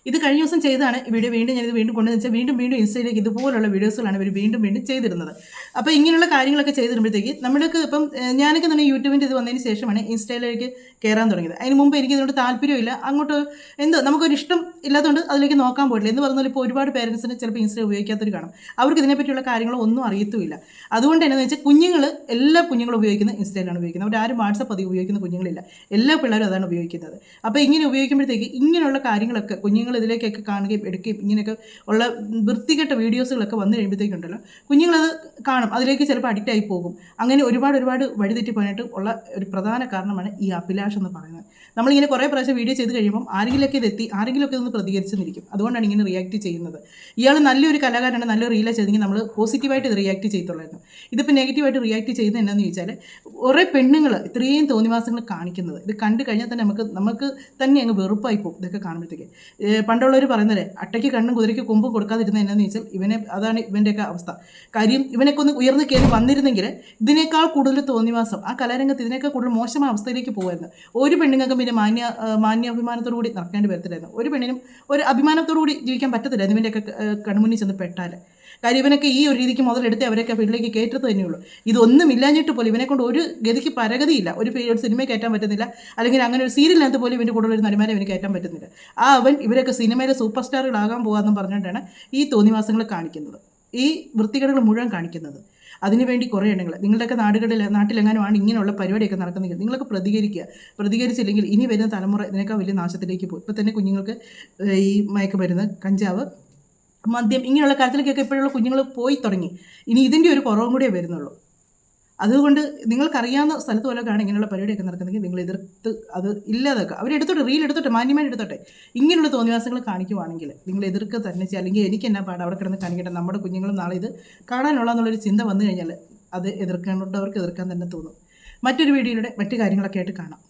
ഇത് കഴിഞ്ഞ ദിവസം ചെയ്താണ് ഈ വീഡിയോ. ഞാനിത് വീണ്ടും കൊണ്ടുവന്ന് വെച്ചാൽ വീണ്ടും ഇൻസ്റ്റയിലേക്ക് ഇതുപോലുള്ള വീഡിയോസുകളാണ് ഇവർ വീണ്ടും ചെയ്തിരുന്നത്. അപ്പോൾ ഇങ്ങനെയുള്ള കാര്യങ്ങളൊക്കെ ചെയ്തിടുമ്പോഴത്തേക്ക് നമ്മൾക്ക് ഇപ്പം ഞാനൊക്കെ തന്നെ യൂട്യൂബിൻ്റെ ഇത് വന്നതിന് ശേഷമാണ് ഇൻസ്റ്റയിലേക്ക് കയറാൻ തുടങ്ങിയത്. അതിന് മുമ്പ് എനിക്ക് ഇതിനോട് താല്പര്യമില്ല, അങ്ങോട്ട് നമുക്കൊരു ഇഷ്ടം ഇല്ലാത്തതുകൊണ്ട് അതിലേക്ക് നോക്കാൻ പോയിട്ടില്ല. എന്ന് പറഞ്ഞാൽ ഇപ്പോൾ ഒരുപാട് പേരൻസിന് ചിലപ്പോൾ ഇൻസ്റ്റ ഉപയോഗിക്കാത്തവർ കാണും. അവർക്ക് ഇതിനെപ്പറ്റിയുള്ള കാര്യങ്ങളോ ഒന്നും അറിയത്തുമില്ല. അതുകൊണ്ട് എന്നാന്ന് വെച്ചാൽ എല്ലാ കുഞ്ഞുങ്ങളും ഉപയോഗിക്കുന്നത് ഇൻസ്റ്റയിലാണ് ഉപയോഗിക്കുന്നത്. അവർ ആരും വാട്സപ്പ് അധികം ഉപയോഗിക്കുന്ന കുഞ്ഞുങ്ങളില്ല. എല്ലാ പിള്ളേരും അതാണ് ഉപയോഗിക്കുന്നത്. അപ്പോൾ ഇങ്ങനെ ഉപയോഗിക്കുമ്പോഴത്തേക്ക് ഇങ്ങനെയുള്ള കാര്യങ്ങളൊക്കെ കുഞ്ഞുങ്ങൾ ഇതിലേക്കൊക്കെ കാണുകയും എടുക്കുകയും ഇങ്ങനെയൊക്കെ ഉള്ള വൃത്തികെട്ട വീഡിയോസുകളൊക്കെ വന്നു കഴിയുമ്പോഴത്തേക്കുണ്ടല്ലോ കുഞ്ഞുങ്ങളത് കാണും, അതിലേക്ക് ചിലപ്പോൾ അഡിക്റ്റ് ആയി പോകും. അങ്ങനെ ഒരുപാട് വഴിതെറ്റി പോകാനായിട്ട് ഉള്ള ഒരു പ്രധാന കാരണമാണ് ഈ അഭിലാഷ് എന്ന് പറയുന്നത്. നമ്മളിങ്ങനെ കുറേ പ്രാവശ്യം വീഡിയോ ചെയ്ത് കഴിയുമ്പം ആരെങ്കിലുമൊക്കെ ഇതെത്തി ആരെങ്കിലുമൊക്കെ ഒന്ന് പ്രതികരിച്ചെന്നിരിക്കും. അതുകൊണ്ടാണ് ഇങ്ങനെ റിയാക്ട് ചെയ്യുന്നത്. ഇയാൾ നല്ലൊരു കലാകാരനാണ്, നല്ലൊരു റീല ചെയ്തെങ്കിൽ നമ്മൾ പോസിറ്റീവായിട്ട് ഇത് റിയാക്ട് ചെയ്യത്തുള്ളായിരുന്നു. ഇതിപ്പോൾ നെഗറ്റീവായിട്ട് റിയാക്ട് ചെയ്യുന്നത് എന്നാന്ന് ചോദിച്ചാൽ കുറേ പെണ്ണുങ്ങൾ ഇത്രയും തോന്നിവാസങ്ങൾ കാണിക്കുന്നത് ഇത് കണ്ടു കഴിഞ്ഞാൽ തന്നെ നമുക്ക് തന്നെ അങ്ങ് വെറുപ്പായി പോകും ഇതൊക്കെ കാണുമ്പോഴത്തേക്ക്. പണ്ടുള്ളവർ പറയുന്നത് അട്ടയ്ക്ക് കണ്ണും കുതിരയ്ക്ക് കൊമ്പും കൊടുക്കാതിരുന്നത് എന്നാന്ന് ചോദിച്ചാൽ അതാണ് ഇവൻ്റെയൊക്കെ അവസ്ഥ. കാര്യം ഇവനൊക്കെ ഒന്ന് ഉയർന്നു കയറി വന്നിരുന്നെങ്കിൽ ഇതിനേക്കാൾ കൂടുതൽ തോന്നിവാസം ആ കലാരംഗത്ത് ഇതിനേക്കാൾ കൂടുതൽ മോശമായ അവസ്ഥയിലേക്ക് പോകുമായിരുന്നു. ഒരു പെണ്ണുങ്ങൾക്കും പിന്നെ മാന്യാഭിമാനത്തോടു കൂടി നടക്കേണ്ടി വരത്തില്ലായിരുന്നു. ഒരു പെണ്ണിനും ഒരു അഭിമാനത്തോടു കൂടി ജീവിക്കാൻ പറ്റത്തില്ലായിരുന്നു ഇവൻ്റെയൊക്കെ കൺമുന്നിൽ ചെന്ന് പെട്ടാൽ. കാര്യം ഇവനൊക്കെ ഈ ഒരു രീതിക്ക് മുതലെടുത്ത് അവരൊക്കെ വീട്ടിലേക്ക് കയറ്റത്ത് തന്നെയുള്ളൂ. ഇതൊന്നും ഇല്ലാഞ്ഞിട്ട് പോലും ഇവനെ കൊണ്ട് ഒരു ഗതിക്ക് പരഗതിയില്ല. ഒരു സിനിമയെ കയറ്റാൻ പറ്റുന്നില്ല, അല്ലെങ്കിൽ അങ്ങനെ ഒരു സീരിയലിനകത്ത് പോലും ഇവൻ്റെ കൂടെ ഒരു നടിമാരെ ഇവന് കയറ്റാൻ പറ്റുന്നില്ല. ഇവരൊക്കെ സിനിമയിലെ സൂപ്പർ സ്റ്റാറുകളാകാൻ പോകാമെന്നും പറഞ്ഞുകൊണ്ടാണ് ഈ തോന്നിവാസങ്ങൾ കാണിക്കുന്നത്, ഈ വൃത്തികേടുകൾ മുഴുവൻ കാണിക്കുന്നത്. അതിനുവേണ്ടി കുറേ എണ്ണങ്ങൾ നിങ്ങളുടെയൊക്കെ നാട്ടിലെങ്ങാനുമാണ് ഇങ്ങനെയുള്ള പരിപാടിയൊക്കെ നടക്കുന്നെങ്കിൽ നിങ്ങളൊക്കെ പ്രതികരിച്ചില്ലെങ്കിൽ ഇനി വരുന്ന തലമുറ ഇതിനേക്കാൾ വലിയ നാശത്തിലേക്ക് പോകും. ഇപ്പോൾ തന്നെ കുഞ്ഞുങ്ങൾക്ക് ഈ മയക്കുമരുന്ന്, കഞ്ചാവ്, മദ്യം ഇങ്ങനെയുള്ള കാര്യത്തിലേക്കൊക്കെ ഇപ്പോഴുള്ള കുഞ്ഞുങ്ങൾ പോയി തുടങ്ങി. ഇനി ഇതിൻ്റെ ഒരു കുറവും കൂടിയേ വരുന്നുള്ളൂ. അതുകൊണ്ട് നിങ്ങൾക്കറിയാവുന്ന സ്ഥലത്ത് പോലൊക്കെയാണ് ഇങ്ങനെയുള്ള പരിപാടിയൊക്കെ നടക്കുന്നെങ്കിൽ നിങ്ങൾ എതിർത്ത് അത് ഇല്ലാതൊക്കെ അവരെടുത്തോട്ടെ, റീൽ എടുത്തോട്ടെ, മാന്യമായിട്ട് എടുത്തോട്ടെ. ഇങ്ങനെയുള്ള തോന്നിവാസങ്ങൾ കാണിക്കുവാണെങ്കിൽ നിങ്ങൾ എതിർക്കുക തന്നെ ചെയ്യുക. അല്ലെങ്കിൽ എനിക്ക് എന്നാ പാട് അവിടെ കിടന്ന് കാണിക്കട്ടെ, നമ്മുടെ കുഞ്ഞുങ്ങളും നാളെ ഇത് കാണാനുള്ളതെന്നുള്ളൊരു ചിന്ത വന്നു കഴിഞ്ഞാൽ അത് എതിർക്കേണ്ടവർക്ക് എതിർക്കാൻ തന്നെ തോന്നും. മറ്റൊരു വീഡിയോയിലൂടെ മറ്റു കാര്യങ്ങളൊക്കെ ആയിട്ട് കാണാം.